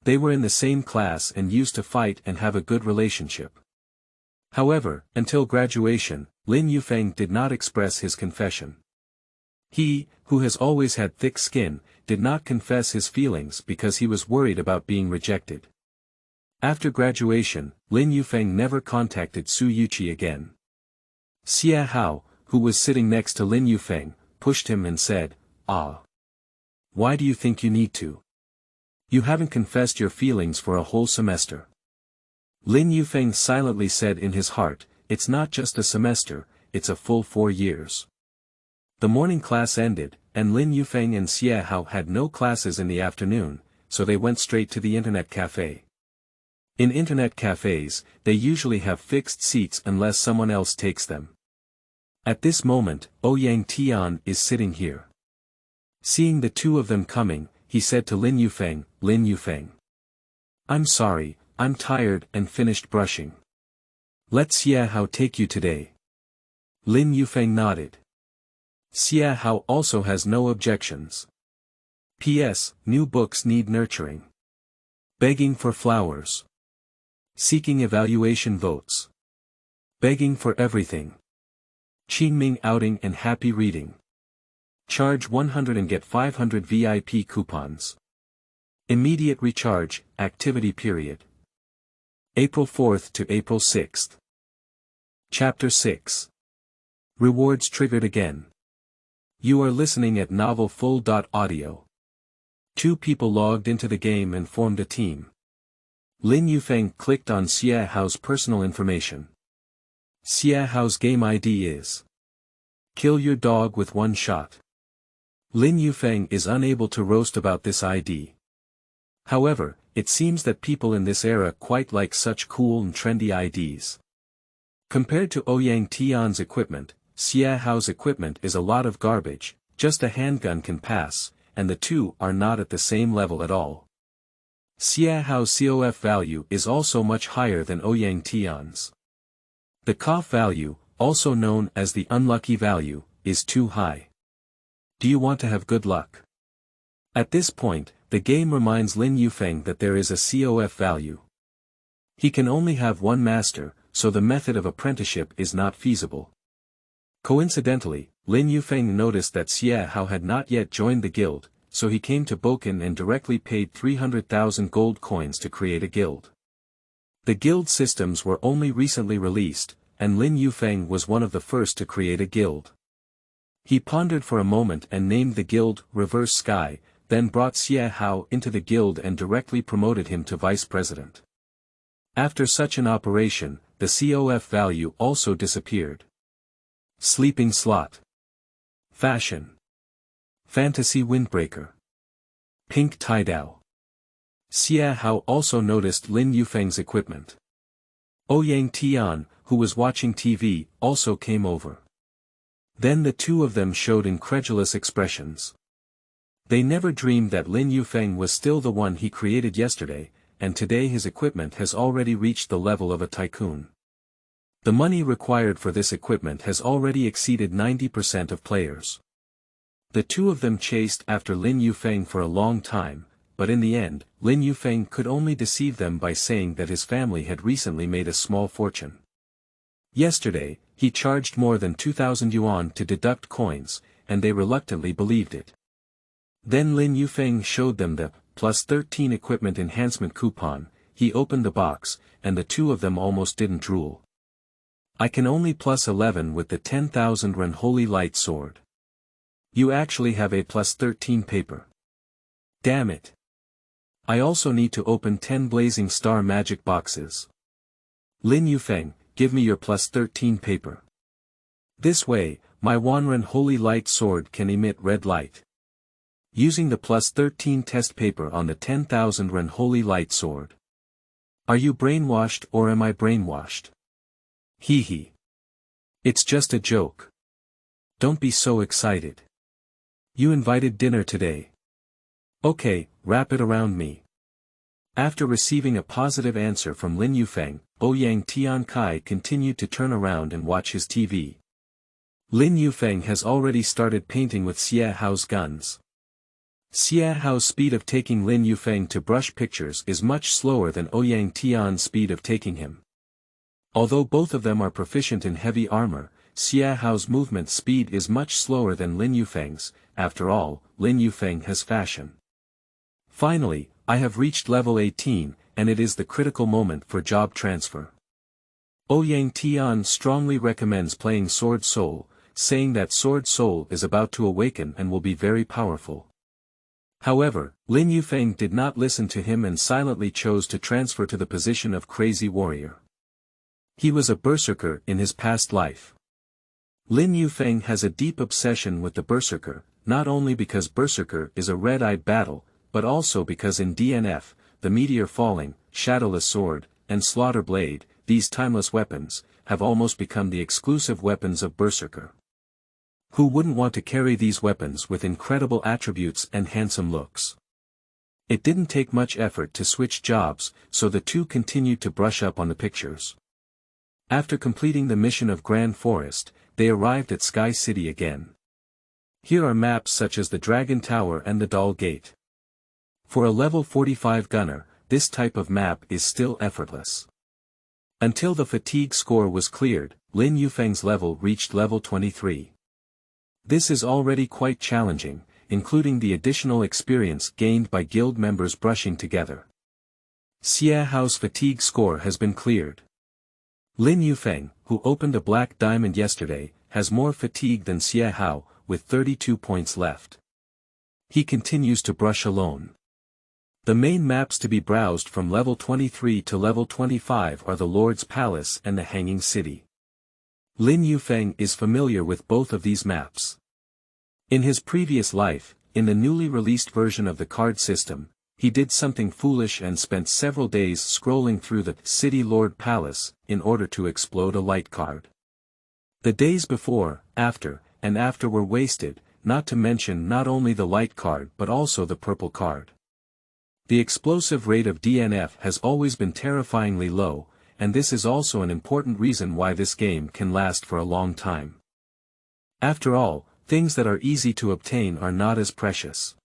They were in the same class and used to fight and have a good relationship. However, until graduation, Lin Yufeng did not express his confession. He, who has always had thick skin, did not confess his feelings because he was worried about being rejected. After graduation, Lin Yufeng never contacted Su Yuqi again. Xiahao, who was sitting next to Lin Yufeng, pushed him and said, "Ah. Why do you think you need to? You haven't confessed your feelings for a whole semester." Lin Yufeng silently said in his heart, "It's not just a semester, it's a full 4 years." The morning class ended, and Lin Yufeng and Xiahao had no classes in the afternoon, so they went straight to the internet cafe. In internet cafes, they usually have fixed seats unless someone else takes them. At this moment, Ouyang Tian is sitting here. Seeing the two of them coming, he said to Lin Yufeng, "Lin Yufeng. I'm sorry, I'm tired and finished brushing. Let Xiahao take you today." Lin Yufeng nodded. Xiahao also has no objections. P.S. New books need nurturing. Begging for flowers. Seeking evaluation votes. Begging for everything. Qingming outing and happy reading. Charge 100 and get 500 VIP coupons. Immediate recharge, activity period. April 4th to April 6th. Chapter 6. Rewards triggered again. You are listening at novelfull.audio. Two people logged into the game and formed a team. Lin Yufeng clicked on Xiahao's personal information. Xiahao's game ID is "Kill your dog with one shot." Lin Yufeng is unable to roast about this ID. However, it seems that people in this era quite like such cool and trendy IDs. Compared to Ouyang Tian's equipment, Xiahao's equipment is a lot of garbage, just a handgun can pass, and the two are not at the same level at all. Xiahao's COF value is also much higher than Ouyang Tian's. The COF value, also known as the unlucky value, is too high. Do you want to have good luck? At this point, the game reminds Lin Yufeng that there is a COF value. He can only have one master, so the method of apprenticeship is not feasible. Coincidentally, Lin Yufeng noticed that Xiahao had not yet joined the guild, so he came to Boken and directly paid 300,000 gold coins to create a guild. The guild systems were only recently released, and Lin Yufeng was one of the first to create a guild. He pondered for a moment and named the guild Reverse Sky, then brought Xiahao into the guild and directly promoted him to vice president. After such an operation, the COF value also disappeared. Sleeping slot. Fashion. Fantasy windbreaker. Pink tie-dao. SeliaFeilu also noticed Lin Yufeng's equipment. Ouyang Tian, who was watching TV, also came over. Then the two of them showed incredulous expressions. They never dreamed that Lin Yufeng was still the one he created yesterday, and today his equipment has already reached the level of a tycoon. The money required for this equipment has already exceeded 90% of players. The two of them chased after Lin Yufeng for a long time, but in the end, Lin Yufeng could only deceive them by saying that his family had recently made a small fortune. Yesterday, he charged more than 2,000 yuan to deduct coins, and they reluctantly believed it. Then Lin Yufeng showed them the +13 equipment enhancement coupon. He opened the box, and the two of them almost didn't drool. I can only +11 with the 10,000 Ren Holy Light Sword. You actually have a +13 paper. Damn it. I also need to open 10 Blazing Star magic boxes. Lin Yufeng, give me your +13 paper. This way, my Wanren Holy Light Sword can emit red light. Using the +13 test paper on the 10,000 Ren Holy Light Sword. Are you brainwashed or am I brainwashed? He. It's just a joke. Don't be so excited. You invited dinner today. Okay, wrap it around me. After receiving a positive answer from Lin Yufeng, Ouyang Tiankai continued to turn around and watch his TV. Lin Yufeng has already started painting with SeliaFeilu's guns. SeliaFeilu's speed of taking Lin Yufeng to brush pictures is much slower than Ouyang Tian's speed of taking him. Although both of them are proficient in heavy armor, SeliaFeilu's movement speed is much slower than Lin Yufeng's. After all, Lin Yufeng has fashion. Finally, I have reached level 18, and it is the critical moment for job transfer. Ouyang Tian strongly recommends playing Sword Soul, saying that Sword Soul is about to awaken and will be very powerful. However, Lin Yufeng did not listen to him and silently chose to transfer to the position of Crazy Warrior. He was a berserker in his past life. Lin Yufeng has a deep obsession with the berserker, not only because berserker is a red-eyed battle, but also because in DNF, the meteor falling, shadowless sword, and slaughter blade, these timeless weapons, have almost become the exclusive weapons of berserker. Who wouldn't want to carry these weapons with incredible attributes and handsome looks? It didn't take much effort to switch jobs, so the two continued to brush up on the pictures. After completing the mission of Grand Forest, they arrived at Sky City again. Here are maps such as the Dragon Tower and the Doll Gate. For a level 45 gunner, this type of map is still effortless. Until the fatigue score was cleared, Lin Yufeng's level reached level 23. This is already quite challenging, including the additional experience gained by guild members brushing together. SeliaFeilu's fatigue score has been cleared. Lin Yufeng, who opened a black diamond yesterday, has more fatigue than SeliaFeilu, with 32 points left. He continues to brush alone. The main maps to be browsed from level 23 to level 25 are the Lord's Palace and the Hanging City. Lin Yufeng is familiar with both of these maps. In his previous life, in the newly released version of the card system, he did something foolish and spent several days scrolling through the City Lord Palace, in order to explode a light card. The days before, after, and after were wasted, not to mention not only the light card but also the purple card. The explosive rate of DNF has always been terrifyingly low, and this is also an important reason why this game can last for a long time. After all, things that are easy to obtain are not as precious.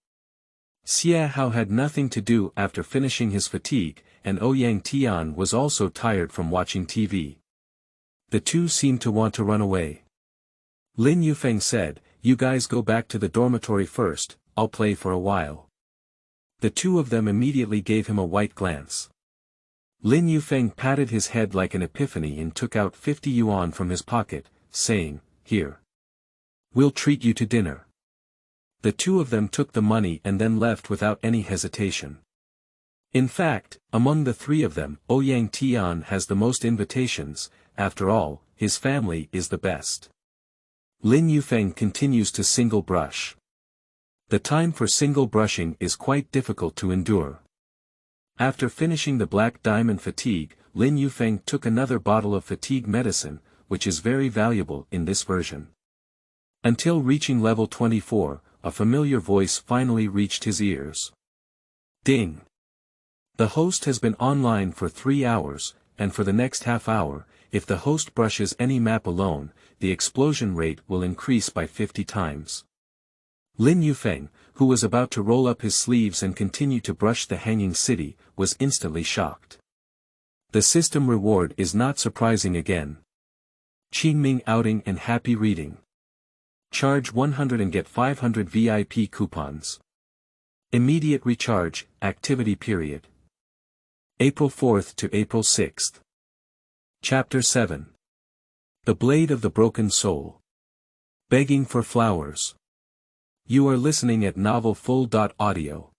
SeliaFeilu had nothing to do after finishing his fatigue, and Ouyang Tian was also tired from watching TV. The two seemed to want to run away. Lin Yufeng said, "You guys go back to the dormitory first, I'll play for a while." The two of them immediately gave him a white glance. Lin Yufeng patted his head like an epiphany and took out 50 yuan from his pocket, saying, "Here. We'll treat you to dinner." The two of them took the money and then left without any hesitation. In fact, among the three of them, Ouyang Tian has the most invitations. After all, his family is the best. Lin Yufeng continues to single brush. The time for single brushing is quite difficult to endure. After finishing the black diamond fatigue, Lin Yufeng took another bottle of fatigue medicine, which is very valuable in this version. Until reaching level 24, a familiar voice finally reached his ears. Ding! The host has been online for 3 hours, and for the next half hour, if the host brushes any map alone, the explosion rate will increase by 50 times. Lin Yufeng, who was about to roll up his sleeves and continue to brush the hanging city, was instantly shocked. The system reward is not surprising again. Qingming outing and happy reading. Charge 100 and get 500 VIP coupons. Immediate recharge, activity period. April 4th to April 6th. Chapter 7. The Blade of the Broken Soul. Begging for Flowers. You are listening at novelfull.audio.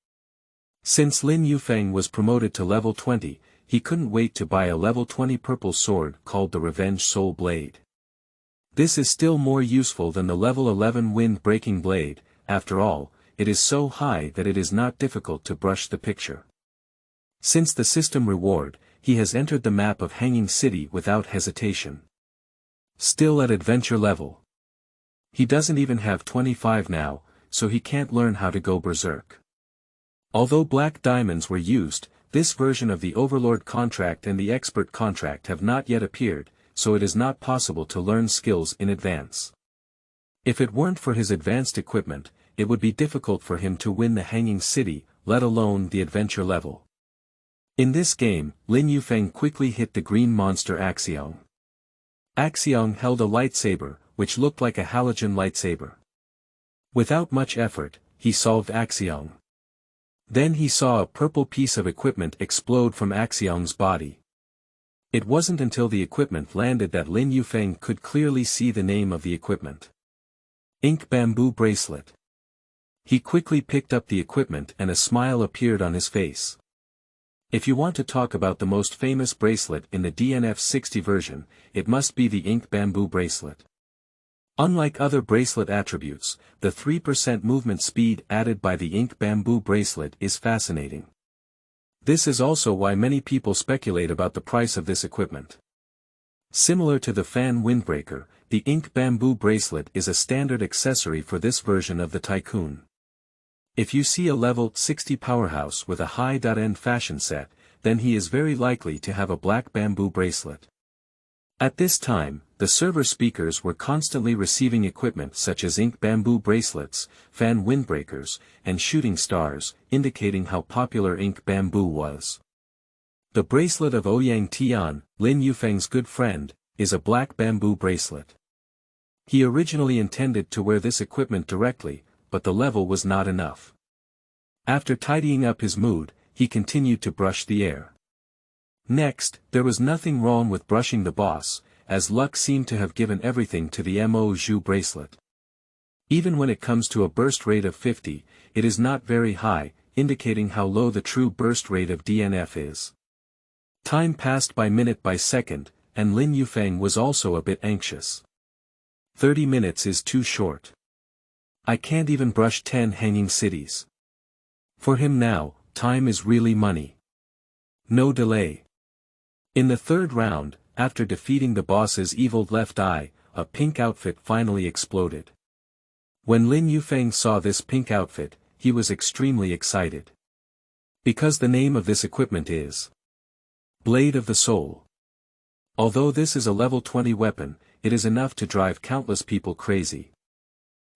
Since Lin Yufeng was promoted to level 20, he couldn't wait to buy a level 20 purple sword called the Revenge Soul Blade. This is still more useful than the level 11 wind-breaking blade. After all, it is so high that it is not difficult to brush the picture. Since the system reward, he has entered the map of Hanging City without hesitation. Still at adventure level. He doesn't even have 25 now, so he can't learn how to go berserk. Although black diamonds were used, this version of the Overlord contract and the Expert contract have not yet appeared, so it is not possible to learn skills in advance. If it weren't for his advanced equipment, it would be difficult for him to win the Hanging City, let alone the adventure level. In this game, Lin Yufeng quickly hit the green monster Axiong. Axiong held a lightsaber, which looked like a halogen lightsaber. Without much effort, he solved Axiong. Then he saw a purple piece of equipment explode from Axiong's body. It wasn't until the equipment landed that Lin Yufeng could clearly see the name of the equipment. Ink Bamboo Bracelet. He quickly picked up the equipment and a smile appeared on his face. If you want to talk about the most famous bracelet in the DNF-60 version, it must be the Ink Bamboo Bracelet. Unlike other bracelet attributes, the 3% movement speed added by the Ink Bamboo Bracelet is fascinating. This is also why many people speculate about the price of this equipment. Similar to the Fan Windbreaker, the Ink Bamboo Bracelet is a standard accessory for this version of the Tycoon. If you see a level 60 powerhouse with a high-end fashion set, then he is very likely to have a black bamboo bracelet. At this time, the server speakers were constantly receiving equipment such as Ink Bamboo Bracelets, Fan Windbreakers, and Shooting Stars, indicating how popular Ink Bamboo was. The bracelet of Ouyang Tian, Lin Yufeng's good friend, is a black bamboo bracelet. He originally intended to wear this equipment directly, but the level was not enough. After tidying up his mood, he continued to brush the air. Next, there was nothing wrong with brushing the boss, as luck seemed to have given everything to the Mo Zhu bracelet. Even when it comes to a burst rate of 50, it is not very high, indicating how low the true burst rate of DNF is. Time passed by minute by second, and Lin Yufeng was also a bit anxious. 30 minutes is too short. I can't even brush 10 hanging cities. For him now, time is really money. No delay. In the third round, after defeating the boss's evil left eye, a pink outfit finally exploded. When Lin Yufeng saw this pink outfit, he was extremely excited. Because the name of this equipment is Blade of the Soul. Although this is a level 20 weapon, it is enough to drive countless people crazy.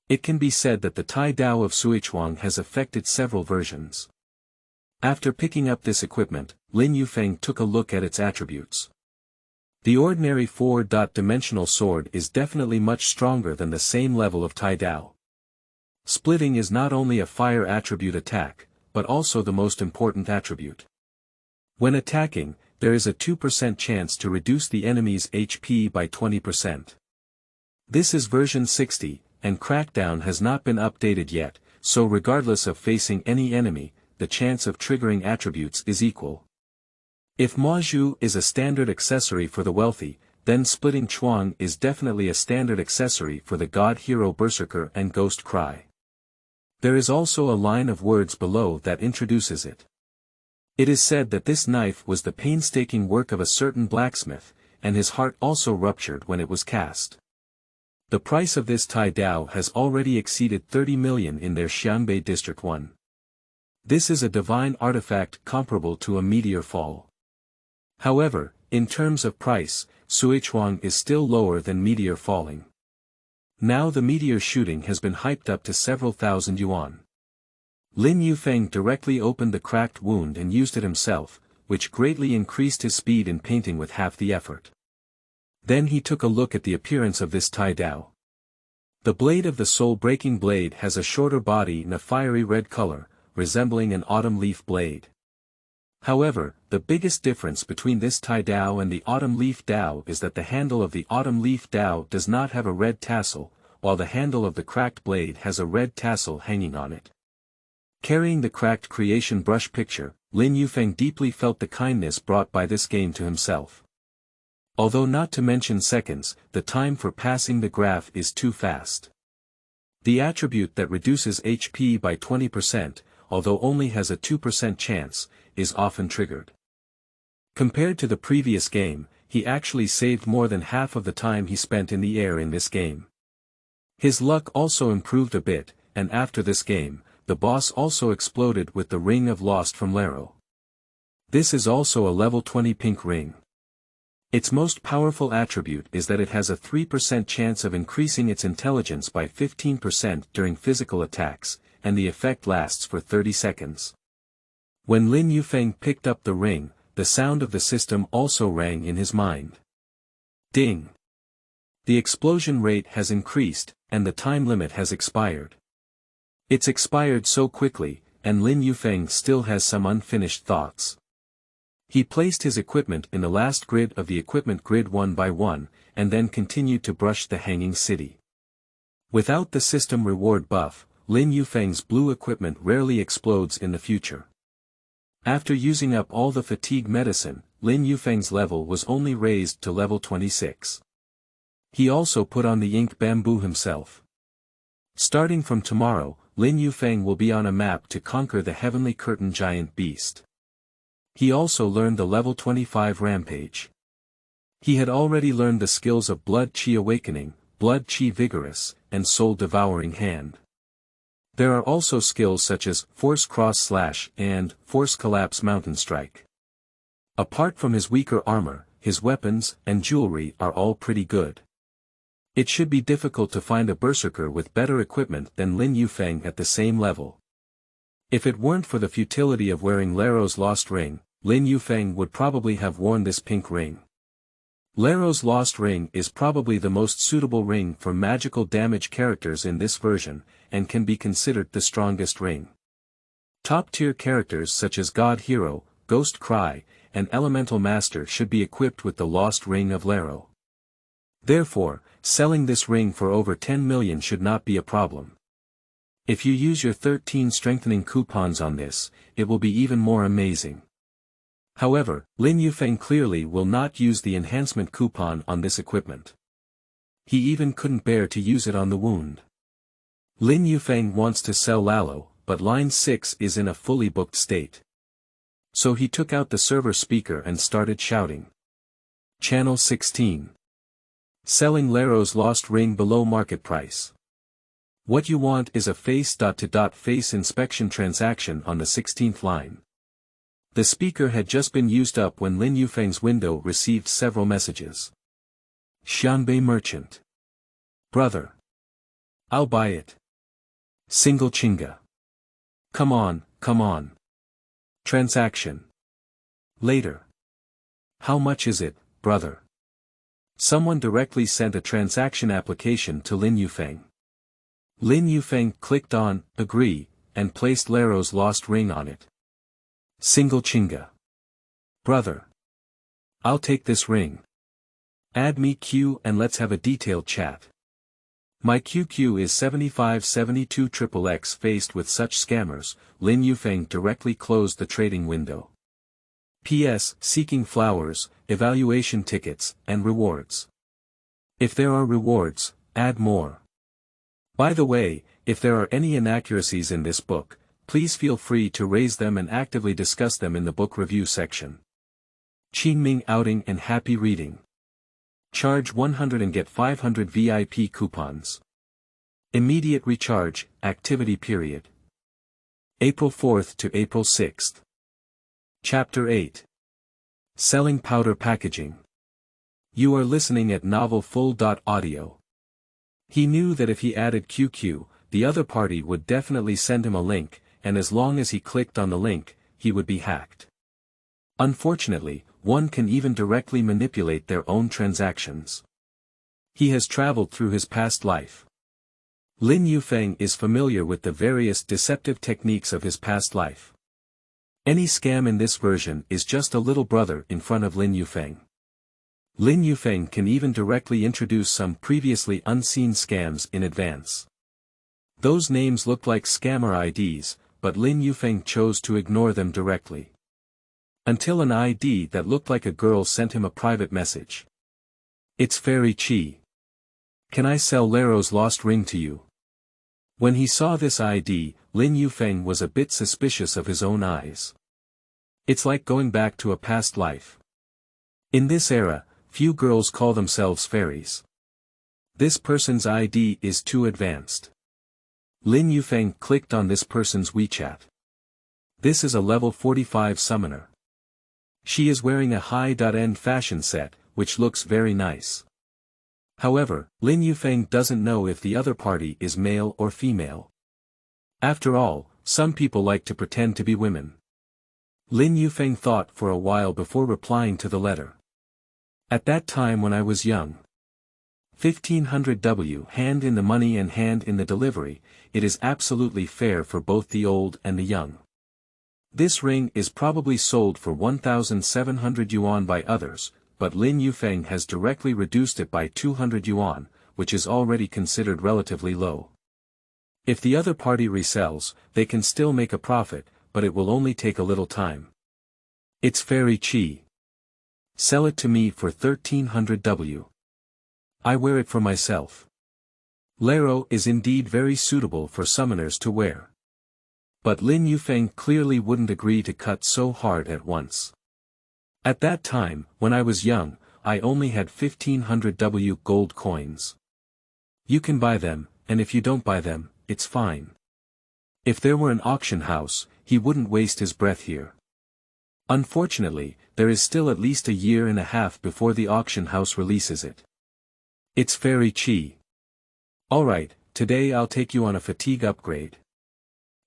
It can be said that the Tai Dao of Suichuang has affected several versions. After picking up this equipment, Lin Yufeng took a look at its attributes. The ordinary 4-dimensional sword is definitely much stronger than the same level of Tai Dao. Splitting is not only a fire attribute attack, but also the most important attribute. When attacking, there is a 2% chance to reduce the enemy's HP by 20%. This is version 60, and Crackdown has not been updated yet, so regardless of facing any enemy, the chance of triggering attributes is equal. If Mo Zhu is a standard accessory for the wealthy, then splitting chuang is definitely a standard accessory for the God Hero Berserker and Ghost Cry. There is also a line of words below that introduces it. It is said that this knife was the painstaking work of a certain blacksmith, and his heart also ruptured when it was cast. The price of this Tai Dao has already exceeded 30 million in their Xianbei District 1. This is a divine artifact comparable to a meteor fall. However, in terms of price, Suichuang is still lower than meteor falling. Now the meteor shooting has been hyped up to several thousand yuan. Lin Yufeng directly opened the cracked wound and used it himself, which greatly increased his speed in painting with half the effort. Then he took a look at the appearance of this Tai Dao. The blade of the soul-breaking blade has a shorter body in a fiery red color, resembling an autumn leaf blade. However, the biggest difference between this Tai Dao and the autumn leaf Dao is that the handle of the autumn leaf Dao does not have a red tassel, while the handle of the cracked blade has a red tassel hanging on it. Carrying the cracked creation brush picture, Lin Yufeng deeply felt the kindness brought by this game to himself. Although not to mention seconds, the time for passing the graph is too fast. The attribute that reduces HP by 20%, although only has a 2% chance, is often triggered. Compared to the previous game, he actually saved more than half of the time he spent in the air in this game. His luck also improved a bit, and after this game, the boss also exploded with the Ring of Lost from Laro. This is also a level 20 pink ring. Its most powerful attribute is that it has a 3% chance of increasing its intelligence by 15% during physical attacks, and the effect lasts for 30 seconds. When Lin Yufeng picked up the ring, the sound of the system also rang in his mind. Ding! The explosion rate has increased, and the time limit has expired. It's expired so quickly, and Lin Yufeng still has some unfinished thoughts. He placed his equipment in the last grid of the equipment grid one by one, and then continued to brush the hanging city. Without the system reward buff, Lin Yufeng's blue equipment rarely explodes in the future. After using up all the fatigue medicine, Lin Yufeng's level was only raised to level 26. He also put on the ink bamboo himself. Starting from tomorrow, Lin Yufeng will be on a map to conquer the Heavenly Curtain Giant Beast. He also learned the level 25 Rampage. He had already learned the skills of Blood Chi Awakening, Blood Chi Vigorous, and Soul Devouring Hand. There are also skills such as Force Cross Slash and Force Collapse Mountain Strike. Apart from his weaker armor, his weapons and jewelry are all pretty good. It should be difficult to find a berserker with better equipment than Lin Yufeng at the same level. If it weren't for the futility of wearing Laro's lost ring, Lin Yufeng would probably have worn this pink ring. Laro's lost ring is probably the most suitable ring for magical damage characters in this version, and can be considered the strongest ring. Top-tier characters such as God Hero, Ghost Cry, and Elemental Master should be equipped with the lost ring of Laro. Therefore, selling this ring for over 10 million should not be a problem. If you use your 13 strengthening coupons on this, it will be even more amazing. However, Lin Yufeng clearly will not use the enhancement coupon on this equipment. He even couldn't bear to use it on the wound. Lin Yufeng wants to sell Lalo, but line 6 is in a fully booked state. So he took out the server speaker and started shouting. Channel 16. Selling Laro's lost ring below market price. What you want is a face-to-face inspection transaction on the 16th line. The speaker had just been used up when Lin Yufeng's window received several messages. Xianbei Merchant. Brother. I'll buy it. Single chinga. Come on, come on. Transaction. Later. How much is it, brother? Someone directly sent a transaction application to Lin Yufeng. Lin Yufeng clicked on Agree, and placed Laro's lost ring on it. Single chinga. Brother. I'll take this ring. Add me Q and let's have a detailed chat. My QQ is 7572XXX. Faced with such scammers, Lin Yufeng directly closed the trading window. P.S. Seeking flowers, evaluation tickets, and rewards. If there are rewards, add more. By the way, if there are any inaccuracies in this book, please feel free to raise them and actively discuss them in the book review section. Qingming outing and happy reading. Charge 100 and get 500 VIP coupons. Immediate recharge, activity period. April 4th to April 6th. Chapter 8. Selling powder packaging. You are listening at novelfull.audio. He knew that if he added QQ, the other party would definitely send him a link, and as long as he clicked on the link, he would be hacked. Unfortunately, one can even directly manipulate their own transactions. He has traveled through his past life. Lin Yufeng is familiar with the various deceptive techniques of his past life. Any scam in this version is just a little brother in front of Lin Yufeng. Lin Yufeng can even directly introduce some previously unseen scams in advance. Those names look like scammer IDs, but Lin Yufeng chose to ignore them directly. Until an ID that looked like a girl sent him a private message. It's Fairy Chi. Can I sell Lero's lost ring to you? When he saw this ID, Lin Yufeng was a bit suspicious of his own eyes. It's like going back to a past life. In this era, few girls call themselves fairies. This person's ID is too advanced. Lin Yufeng clicked on this person's WeChat. This is a level 45 summoner. She is wearing a high-end fashion set, which looks very nice. However, Lin Yufeng doesn't know if the other party is male or female. After all, some people like to pretend to be women. Lin Yufeng thought for a while before replying to the letter. At that time when I was young. 1500 W hand in the money and hand in the delivery, it is absolutely fair for both the old and the young. This ring is probably sold for 1,700 yuan by others, but Lin Yufeng has directly reduced it by 200 yuan, which is already considered relatively low. If the other party resells, they can still make a profit, but it will only take a little time. It's Fairy Chi. Sell it to me for 1,300 W. I wear it for myself. Lero is indeed very suitable for summoners to wear. But Lin Yufeng clearly wouldn't agree to cut so hard at once. At that time, when I was young, I only had 1,500 W gold coins. You can buy them, and if you don't buy them, it's fine. If there were an auction house, he wouldn't waste his breath here. Unfortunately, there is still at least a year and a half before the auction house releases it. It's Fairy Chi. Alright, today I'll take you on a fatigue upgrade.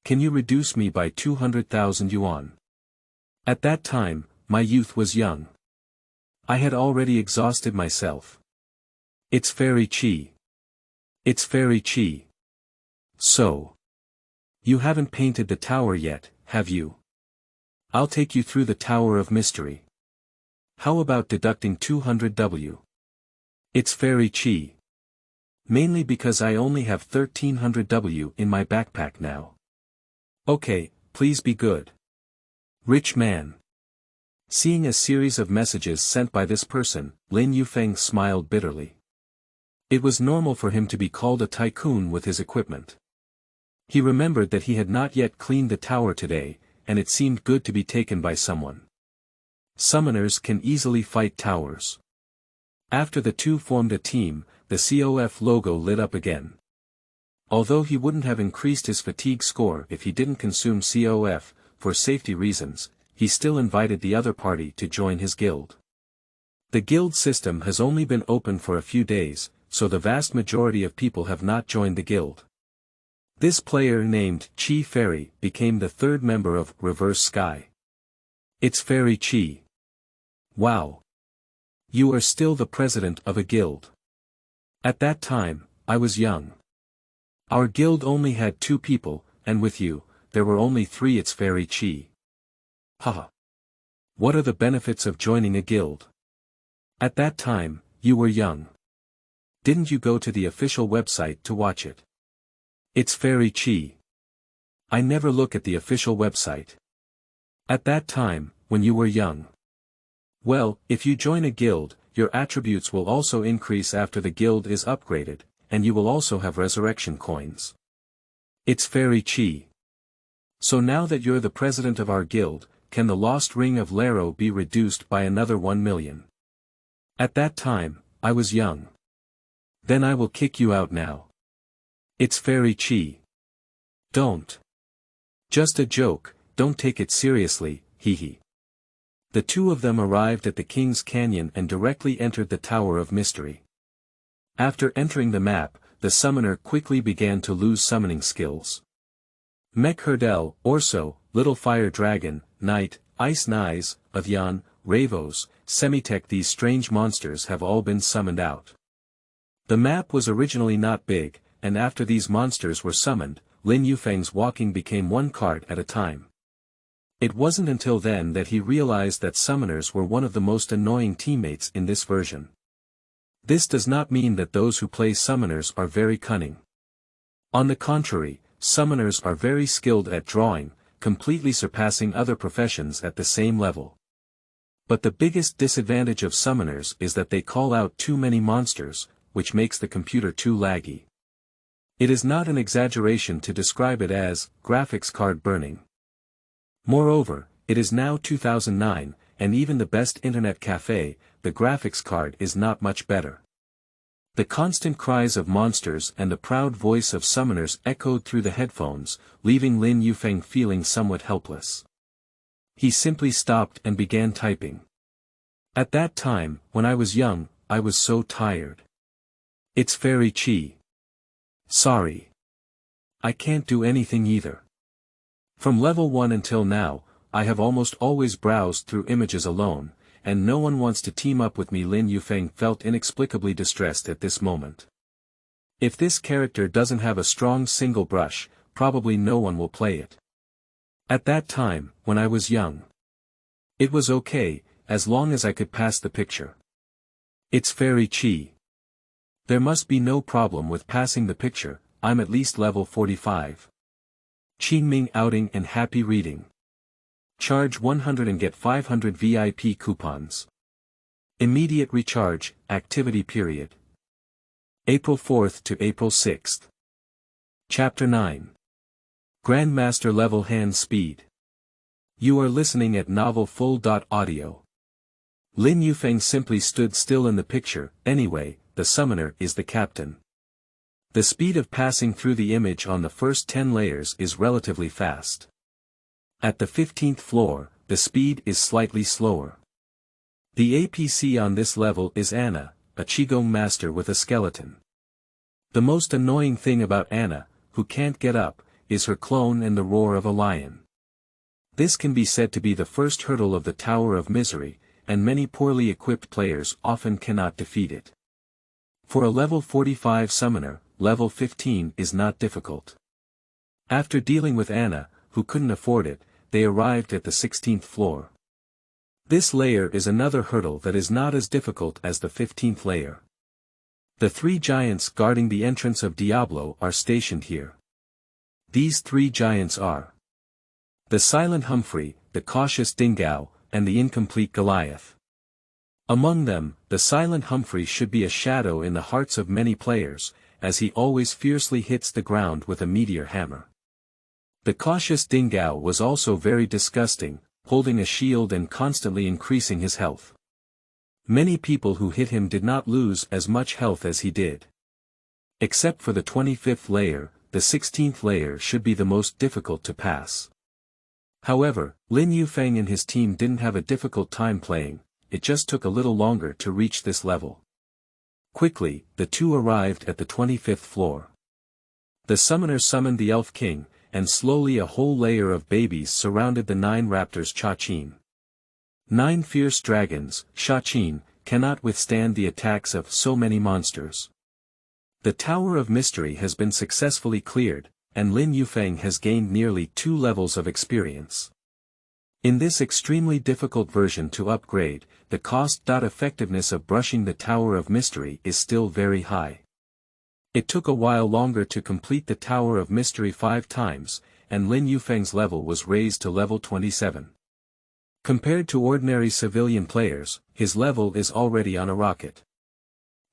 Can you reduce me by 200,000 yuan? At that time, my youth was young. I had already exhausted myself. It's Fairy Chi. It's Fairy Chi. So. You haven't painted the tower yet, have you? I'll take you through the Tower of Mystery. How about deducting 200 W? It's Fairy Chi. Mainly because I only have 1,300 W in my backpack now. Okay, please be good. Rich man. Seeing a series of messages sent by this person, Lin Yufeng smiled bitterly. It was normal for him to be called a tycoon with his equipment. He remembered that he had not yet cleaned the tower today, and it seemed good to be taken by someone. Summoners can easily fight towers. After the two formed a team, the COF logo lit up again. Although he wouldn't have increased his fatigue score if he didn't consume COF, for safety reasons, he still invited the other party to join his guild. The guild system has only been open for a few days, so the vast majority of people have not joined the guild. This player named Chi Fairy became the third member of Reverse Sky. It's Fairy Chi. Wow. You are still the president of a guild. At that time, I was young. Our guild only had 2 people, and with you, there were only 3. It's Fairy Chi. Haha. What are the benefits of joining a guild? At that time, you were young. Didn't you go to the official website to watch it? It's Fairy Chi. I never look at the official website. At that time, when you were young. Well, if you join a guild, your attributes will also increase after the guild is upgraded, and you will also have resurrection coins. It's very cheap. So now that you're the president of our guild, can the lost ring of Laro be reduced by another 1 million? At that time, I was young. Then I will kick you out now. It's very cheap. Don't. Just a joke, don't take it seriously, hee. The two of them arrived at the King's Canyon and directly entered the Tower of Mystery. After entering the map, the summoner quickly began to lose summoning skills. Mech Herdel, Orso, Little Fire Dragon, Knight, Ice Knives, Athyan, Ravos, Semitech. These strange monsters have all been summoned out. The map was originally not big, and after these monsters were summoned, Lin Yufeng's walking became one card at a time. It wasn't until then that he realized that summoners were one of the most annoying teammates in this version. This does not mean that those who play summoners are very cunning. On the contrary, summoners are very skilled at drawing, completely surpassing other professions at the same level. But the biggest disadvantage of summoners is that they call out too many monsters, which makes the computer too laggy. It is not an exaggeration to describe it as graphics card burning. Moreover, it is now 2009, and even the best internet cafe, the graphics card is not much better. The constant cries of monsters and the proud voice of summoners echoed through the headphones, leaving Lin Yufeng feeling somewhat helpless. He simply stopped and began typing. At that time, when I was young, I was so tired. It's very cheap. Sorry. I can't do anything either. From level 1 until now, I have almost always browsed through images alone, and no one wants to team up with me. Lin Yufeng felt inexplicably distressed at this moment. If this character doesn't have a strong single brush, probably no one will play it. At that time, when I was young, it was okay, as long as I could pass the picture. It's very cheap. There must be no problem with passing the picture, I'm at least level 45. Qingming outing and happy reading. Charge 100 and get 500 VIP coupons. Immediate recharge, activity period. April 4th to April 6th. Chapter 9. Grandmaster level hand speed. You are listening at novel full.audio. Lin Yufeng simply stood still in the picture. Anyway, the summoner is the captain. The speed of passing through the image on the first 10 layers is relatively fast. At the 15th floor, the speed is slightly slower. The APC on this level is Anna, a Qigong master with a skeleton. The most annoying thing about Anna, who can't get up, is her clone and the roar of a lion. This can be said to be the first hurdle of the Tower of Misery, and many poorly equipped players often cannot defeat it. For a level 45 summoner, level 15 is not difficult. After dealing with Anna, who couldn't afford it, they arrived at the 16th floor. This layer is another hurdle that is not as difficult as the 15th layer. The 3 giants guarding the entrance of Diablo are stationed here. These 3 giants are the Silent Humphrey, the Cautious Dingao, and the Incomplete Goliath. Among them, the Silent Humphrey should be a shadow in the hearts of many players, as he always fiercely hits the ground with a meteor hammer. The Cautious Dingao was also very disgusting, holding a shield and constantly increasing his health. Many people who hit him did not lose as much health as he did. Except for the 25th layer, the 16th layer should be the most difficult to pass. However, Lin Yufeng and his team didn't have a difficult time playing, it just took a little longer to reach this level. Quickly, the two arrived at the 25th floor. The summoner summoned the Elf King, and slowly a whole layer of babies surrounded the 9 raptors Shaqin. 9 fierce dragons, Shaqin, cannot withstand the attacks of so many monsters. The Tower of Mystery has been successfully cleared, and Lin Yufeng has gained nearly 2 levels of experience. In this extremely difficult version to upgrade, the cost-effectiveness of brushing the Tower of Mystery is still very high. It took a while longer to complete the Tower of Mystery 5 times, and Lin Yufeng's level was raised to level 27. Compared to ordinary civilian players, his level is already on a rocket.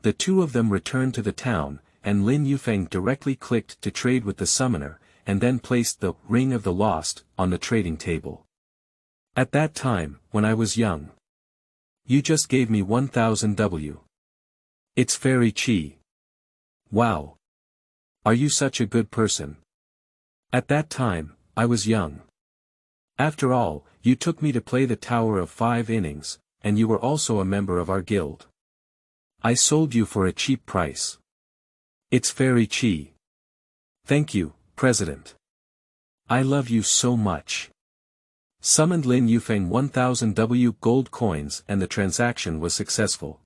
The two of them returned to the town, and Lin Yufeng directly clicked to trade with the summoner, and then placed the Ring of the Lost on the trading table. At that time, when I was young. You just gave me 1000 W. It's very cheap. Wow. Are you such a good person? At that time, I was young. After all, you took me to play the Tower of 5 innings, and you were also a member of our guild. I sold you for a cheap price. It's very cheap. Thank you, President. I love you so much. Summoned Lin Yufeng 1000 W gold coins and the transaction was successful.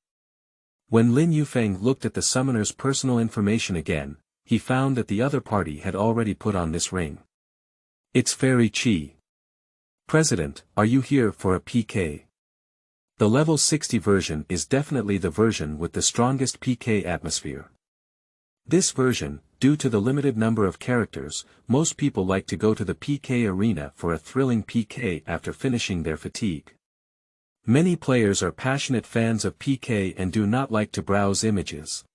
When Lin Yufeng looked at the summoner's personal information again, he found that the other party had already put on this ring. It's very cheap. President, are you here for a PK? The level 60 version is definitely the version with the strongest PK atmosphere. This version, due to the limited number of characters, most people like to go to the PK arena for a thrilling PK after finishing their fatigue. Many players are passionate fans of PK and do not like to browse images.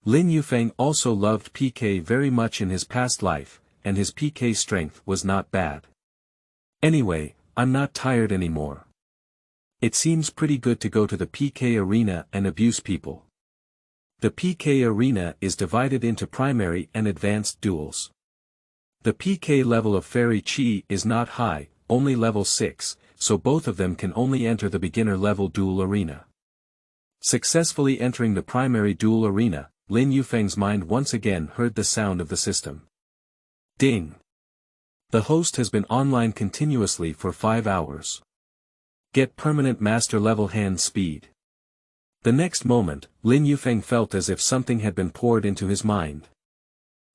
Lin Yufeng also loved PK very much in his past life, and his PK strength was not bad. Anyway, I'm not tired anymore. It seems pretty good to go to the PK arena and abuse people. The PK arena is divided into primary and advanced duels. The PK level of Fairy Chi is not high, only level 6, so both of them can only enter the beginner level duel arena. Successfully entering the primary duel arena, Lin Yufeng's mind once again heard the sound of the system. Ding! The host has been online continuously for 5 hours. Get permanent master level hand speed. The next moment, Lin Yufeng felt as if something had been poured into his mind.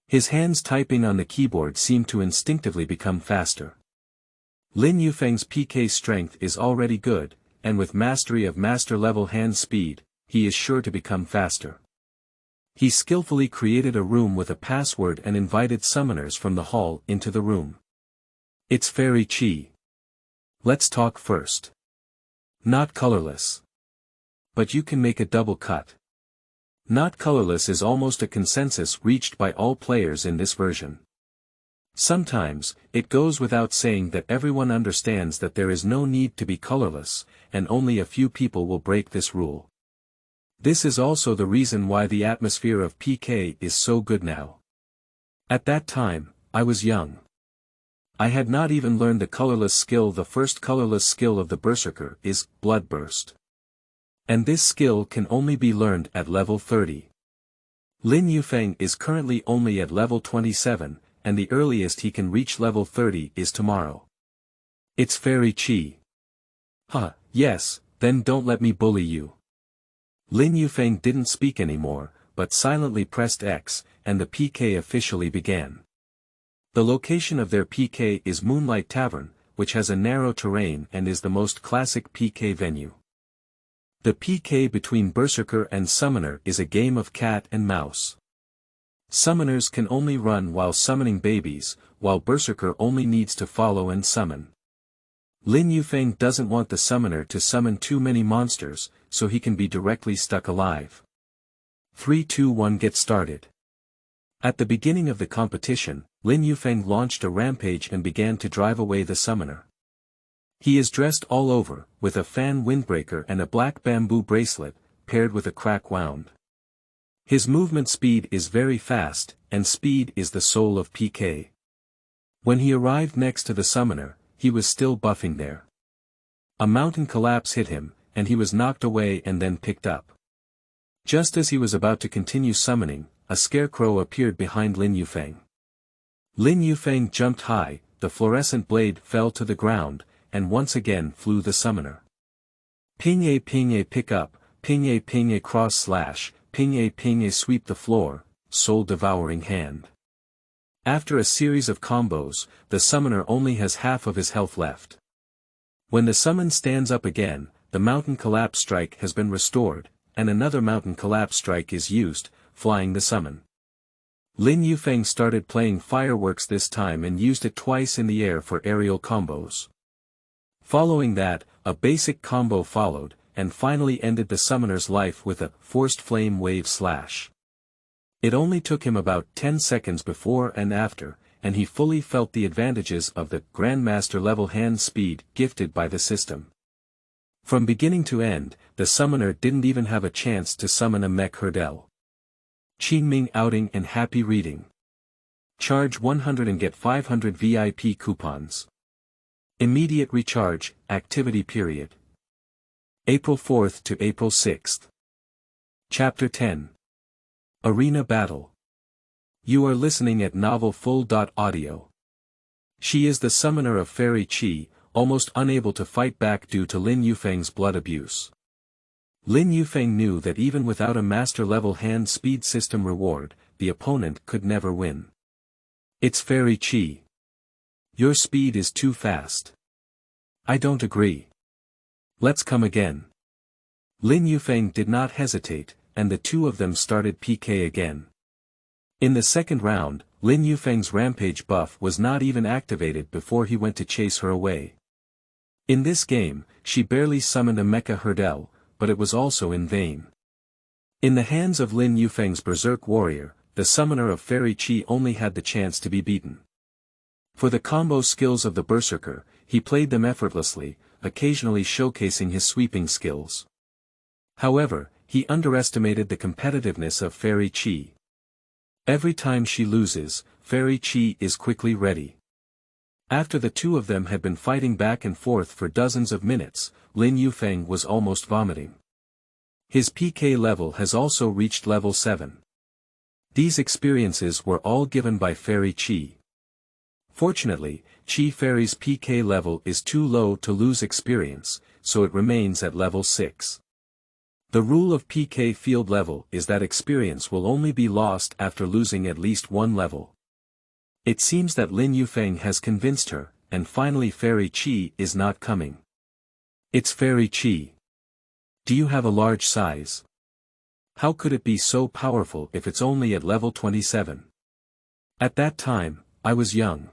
His hands typing on the keyboard seemed to instinctively become faster. Lin Yufeng's PK strength is already good, and with mastery of master level hand speed, he is sure to become faster. He skillfully created a room with a password and invited summoners from the hall into the room. It's very chi. Let's talk first. Not colorless. But you can make a double cut. Not colorless is almost a consensus reached by all players in this version. Sometimes, it goes without saying that everyone understands that there is no need to be colorless, and only a few people will break this rule. This is also the reason why the atmosphere of PK is so good now. At that time, I was young. I had not even learned the colorless skill. The first colorless skill of the Berserker is Bloodburst. And this skill can only be learned at level 30. Lin Yufeng is currently only at level 27, and the earliest he can reach level 30 is tomorrow. It's very chi. Huh, yes, then don't let me bully you. Lin Yufeng didn't speak anymore, but silently pressed X, and the PK officially began. The location of their PK is Moonlight Tavern, which has a narrow terrain and is the most classic PK venue. The PK between Berserker and Summoner is a game of cat and mouse. Summoners can only run while summoning babies, while Berserker only needs to follow and summon. Lin Yufeng doesn't want the Summoner to summon too many monsters, so he can be directly stuck alive. 3, 2, 1 get started. At the beginning of the competition, Lin Yufeng launched a rampage and began to drive away the Summoner. He is dressed all over, with a fan windbreaker and a black bamboo bracelet, paired with a crack wound. His movement speed is very fast, and speed is the soul of PK. When he arrived next to the Summoner, he was still buffing there. A mountain collapse hit him, and he was knocked away and then picked up. Just as he was about to continue summoning, a scarecrow appeared behind Lin Yufeng. Lin Yufeng jumped high, the fluorescent blade fell to the ground, and once again flew the Summoner. Ping-a pick up, ping-a cross slash, ping-a sweep the floor, soul-devouring hand. After a series of combos, the Summoner only has half of his health left. When the summon stands up again, the mountain collapse strike has been restored, and another mountain collapse strike is used, flying the summon. Lin Yufeng started playing fireworks this time and used it twice in the air for aerial combos. Following that, a basic combo followed, and finally ended the summoner's life with a forced flame wave slash. It only took him about 10 seconds before and after, and he fully felt the advantages of the Grandmaster level hand speed gifted by the system. From beginning to end, the summoner didn't even have a chance to summon a mech hurdle. Qingming outing and happy reading. Charge 100 and get 500 VIP coupons. Immediate recharge, activity period. April 4th to April 6th. Chapter 10. Arena Battle. You are listening at Novel Full.audio. She is the summoner of Fairy Qi, almost unable to fight back due to Lin Yufeng's blood abuse. Lin Yufeng knew that even without a master-level hand speed system reward, the opponent could never win. It's Fairy Qi. Your speed is too fast. I don't agree. Let's come again. Lin Yufeng did not hesitate, and the two of them started PK again. In the second round, Lin Yufeng's rampage buff was not even activated before he went to chase her away. In this game, she barely summoned a mecha hurdle, but it was also in vain. In the hands of Lin Yufeng's berserk warrior, the summoner of Fairy Qi only had the chance to be beaten. For the combo skills of the berserker, he played them effortlessly, occasionally showcasing his sweeping skills. However, he underestimated the competitiveness of Fairy Qi. Every time she loses, Fairy Qi is quickly ready. After the two of them had been fighting back and forth for dozens of minutes, Lin Yufeng was almost vomiting. His PK level has also reached level 7. These experiences were all given by Fairy Qi. Fortunately, Qi Fairy's PK level is too low to lose experience, so it remains at level 6. The rule of PK field level is that experience will only be lost after losing at least one level. It seems that Lin Yufeng has convinced her, and finally Fairy Qi is not coming. It's Fairy Qi. Do you have a large size? How could it be so powerful if it's only at level 27? At that time, I was young.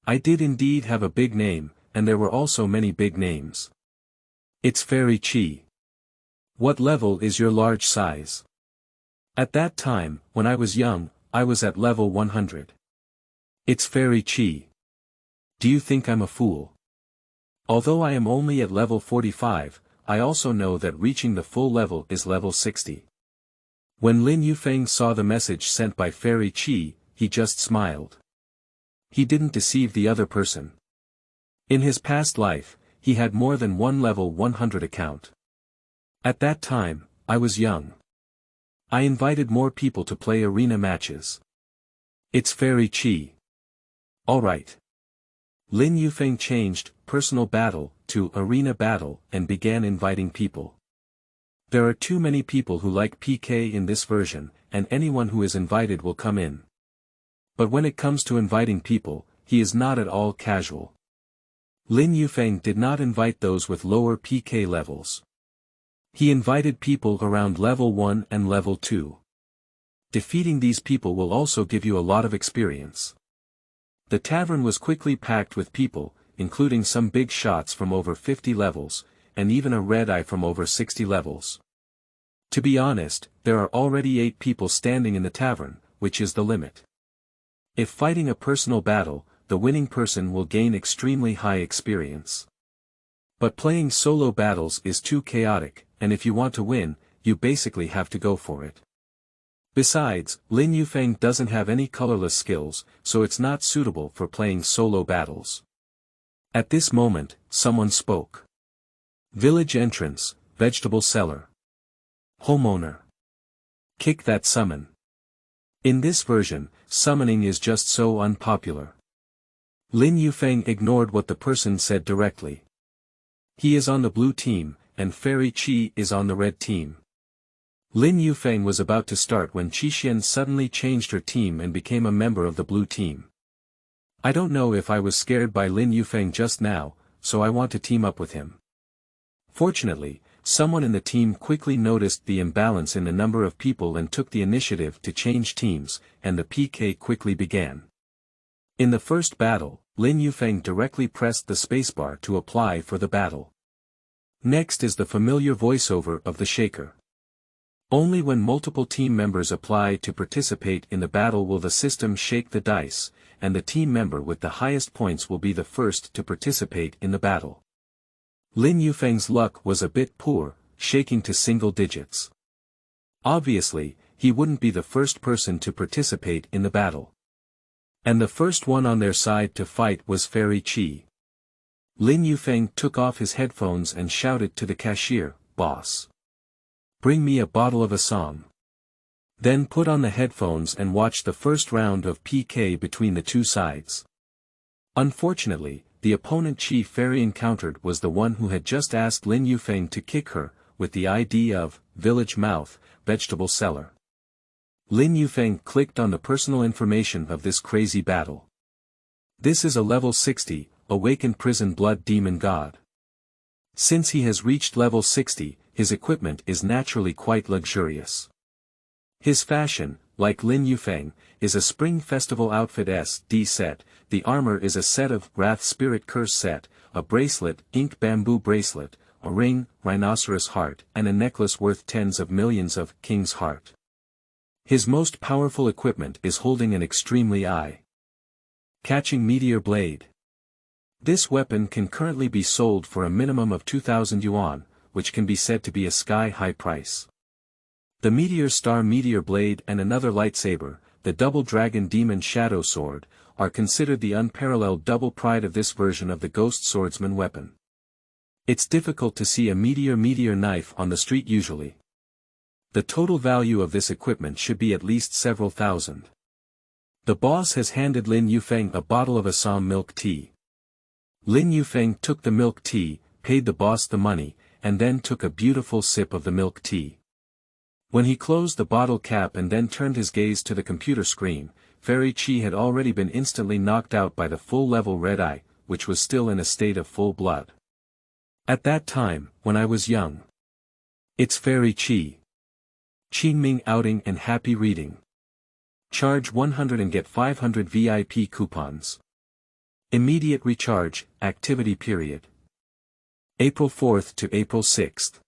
I did indeed have a big name, and there were also many big names. It's Fairy Qi. What level is your large size? At that time, when I was young, I was at level 100. It's Fairy Qi. Do you think I'm a fool? Although I am only at level 45, I also know that reaching the full level is level 60. When Lin Yufeng saw the message sent by Fairy Qi, he just smiled. He didn't deceive the other person. In his past life, he had more than one level 100 account. At that time, I was young. I invited more people to play arena matches. It's Fairy Qi. Alright. Lin Yufeng changed personal battle to arena battle and began inviting people. There are too many people who like PK in this version, and anyone who is invited will come in. But when it comes to inviting people, he is not at all casual. Lin Yufeng did not invite those with lower PK levels. He invited people around level 1 and level 2. Defeating these people will also give you a lot of experience. The tavern was quickly packed with people, including some big shots from over 50 levels, and even a red eye from over 60 levels. To be honest, there are already 8 people standing in the tavern, which is the limit. If fighting a personal battle, the winning person will gain extremely high experience. But playing solo battles is too chaotic, and if you want to win, you basically have to go for it. Besides, Lin Yufeng doesn't have any colorless skills, so it's not suitable for playing solo battles. At this moment, someone spoke. Village entrance, vegetable seller. Homeowner. Kick that summon. In this version, summoning is just so unpopular. Lin Yufeng ignored what the person said directly. He is on the blue team, and Fairy Qi is on the red team. Lin Yufeng was about to start when Qixuan suddenly changed her team and became a member of the blue team. I don't know if I was scared by Lin Yufeng just now, so I want to team up with him. Fortunately, someone in the team quickly noticed the imbalance in the number of people and took the initiative to change teams, and the PK quickly began. In the first battle, Lin Yufeng directly pressed the spacebar to apply for the battle. Next is the familiar voiceover of the shaker. Only when multiple team members apply to participate in the battle will the system shake the dice, and the team member with the highest points will be the first to participate in the battle. Lin Yufeng's luck was a bit poor, shaking to single digits. Obviously, he wouldn't be the first person to participate in the battle. And the first one on their side to fight was Fairy Chi. Lin Yufeng took off his headphones and shouted to the cashier, "Boss. Bring me a bottle of Assam." Then put on the headphones and watched the first round of PK between the two sides. Unfortunately, the opponent Chi Fairy encountered was the one who had just asked Lin Yufeng to kick her, with the ID of Village Mouth, Vegetable Seller. Lin Yufeng clicked on the personal information of this crazy battle. This is a level 60, Awakened Prison Blood Demon God. Since he has reached level 60, his equipment is naturally quite luxurious. His fashion, like Lin Yufeng, is a Spring Festival Outfit SD set, the armor is a set of Wrath Spirit Curse set, a bracelet, Ink Bamboo Bracelet, a ring, Rhinoceros Heart, and a necklace worth tens of millions of King's Heart. His most powerful equipment is holding an extremely eye-catching meteor blade. This weapon can currently be sold for a minimum of 2,000 yuan, which can be said to be a sky-high price. The Meteor Star Meteor Blade and another lightsaber, the Double Dragon Demon Shadow Sword, are considered the unparalleled double pride of this version of the Ghost Swordsman weapon. It's difficult to see a meteor knife on the street usually. The total value of this equipment should be at least several thousand. The boss has handed Lin Yufeng a bottle of Assam milk tea. Lin Yufeng took the milk tea, paid the boss the money, and then took a beautiful sip of the milk tea. When he closed the bottle cap and then turned his gaze to the computer screen, Fairy Chi had already been instantly knocked out by the full-level Red Eye, which was still in a state of full blood. At that time, when I was young. It's Fairy Chi. Qingming outing and happy reading. Charge 100 and get 500 VIP coupons. Immediate recharge, activity period. April 4th to April 6th.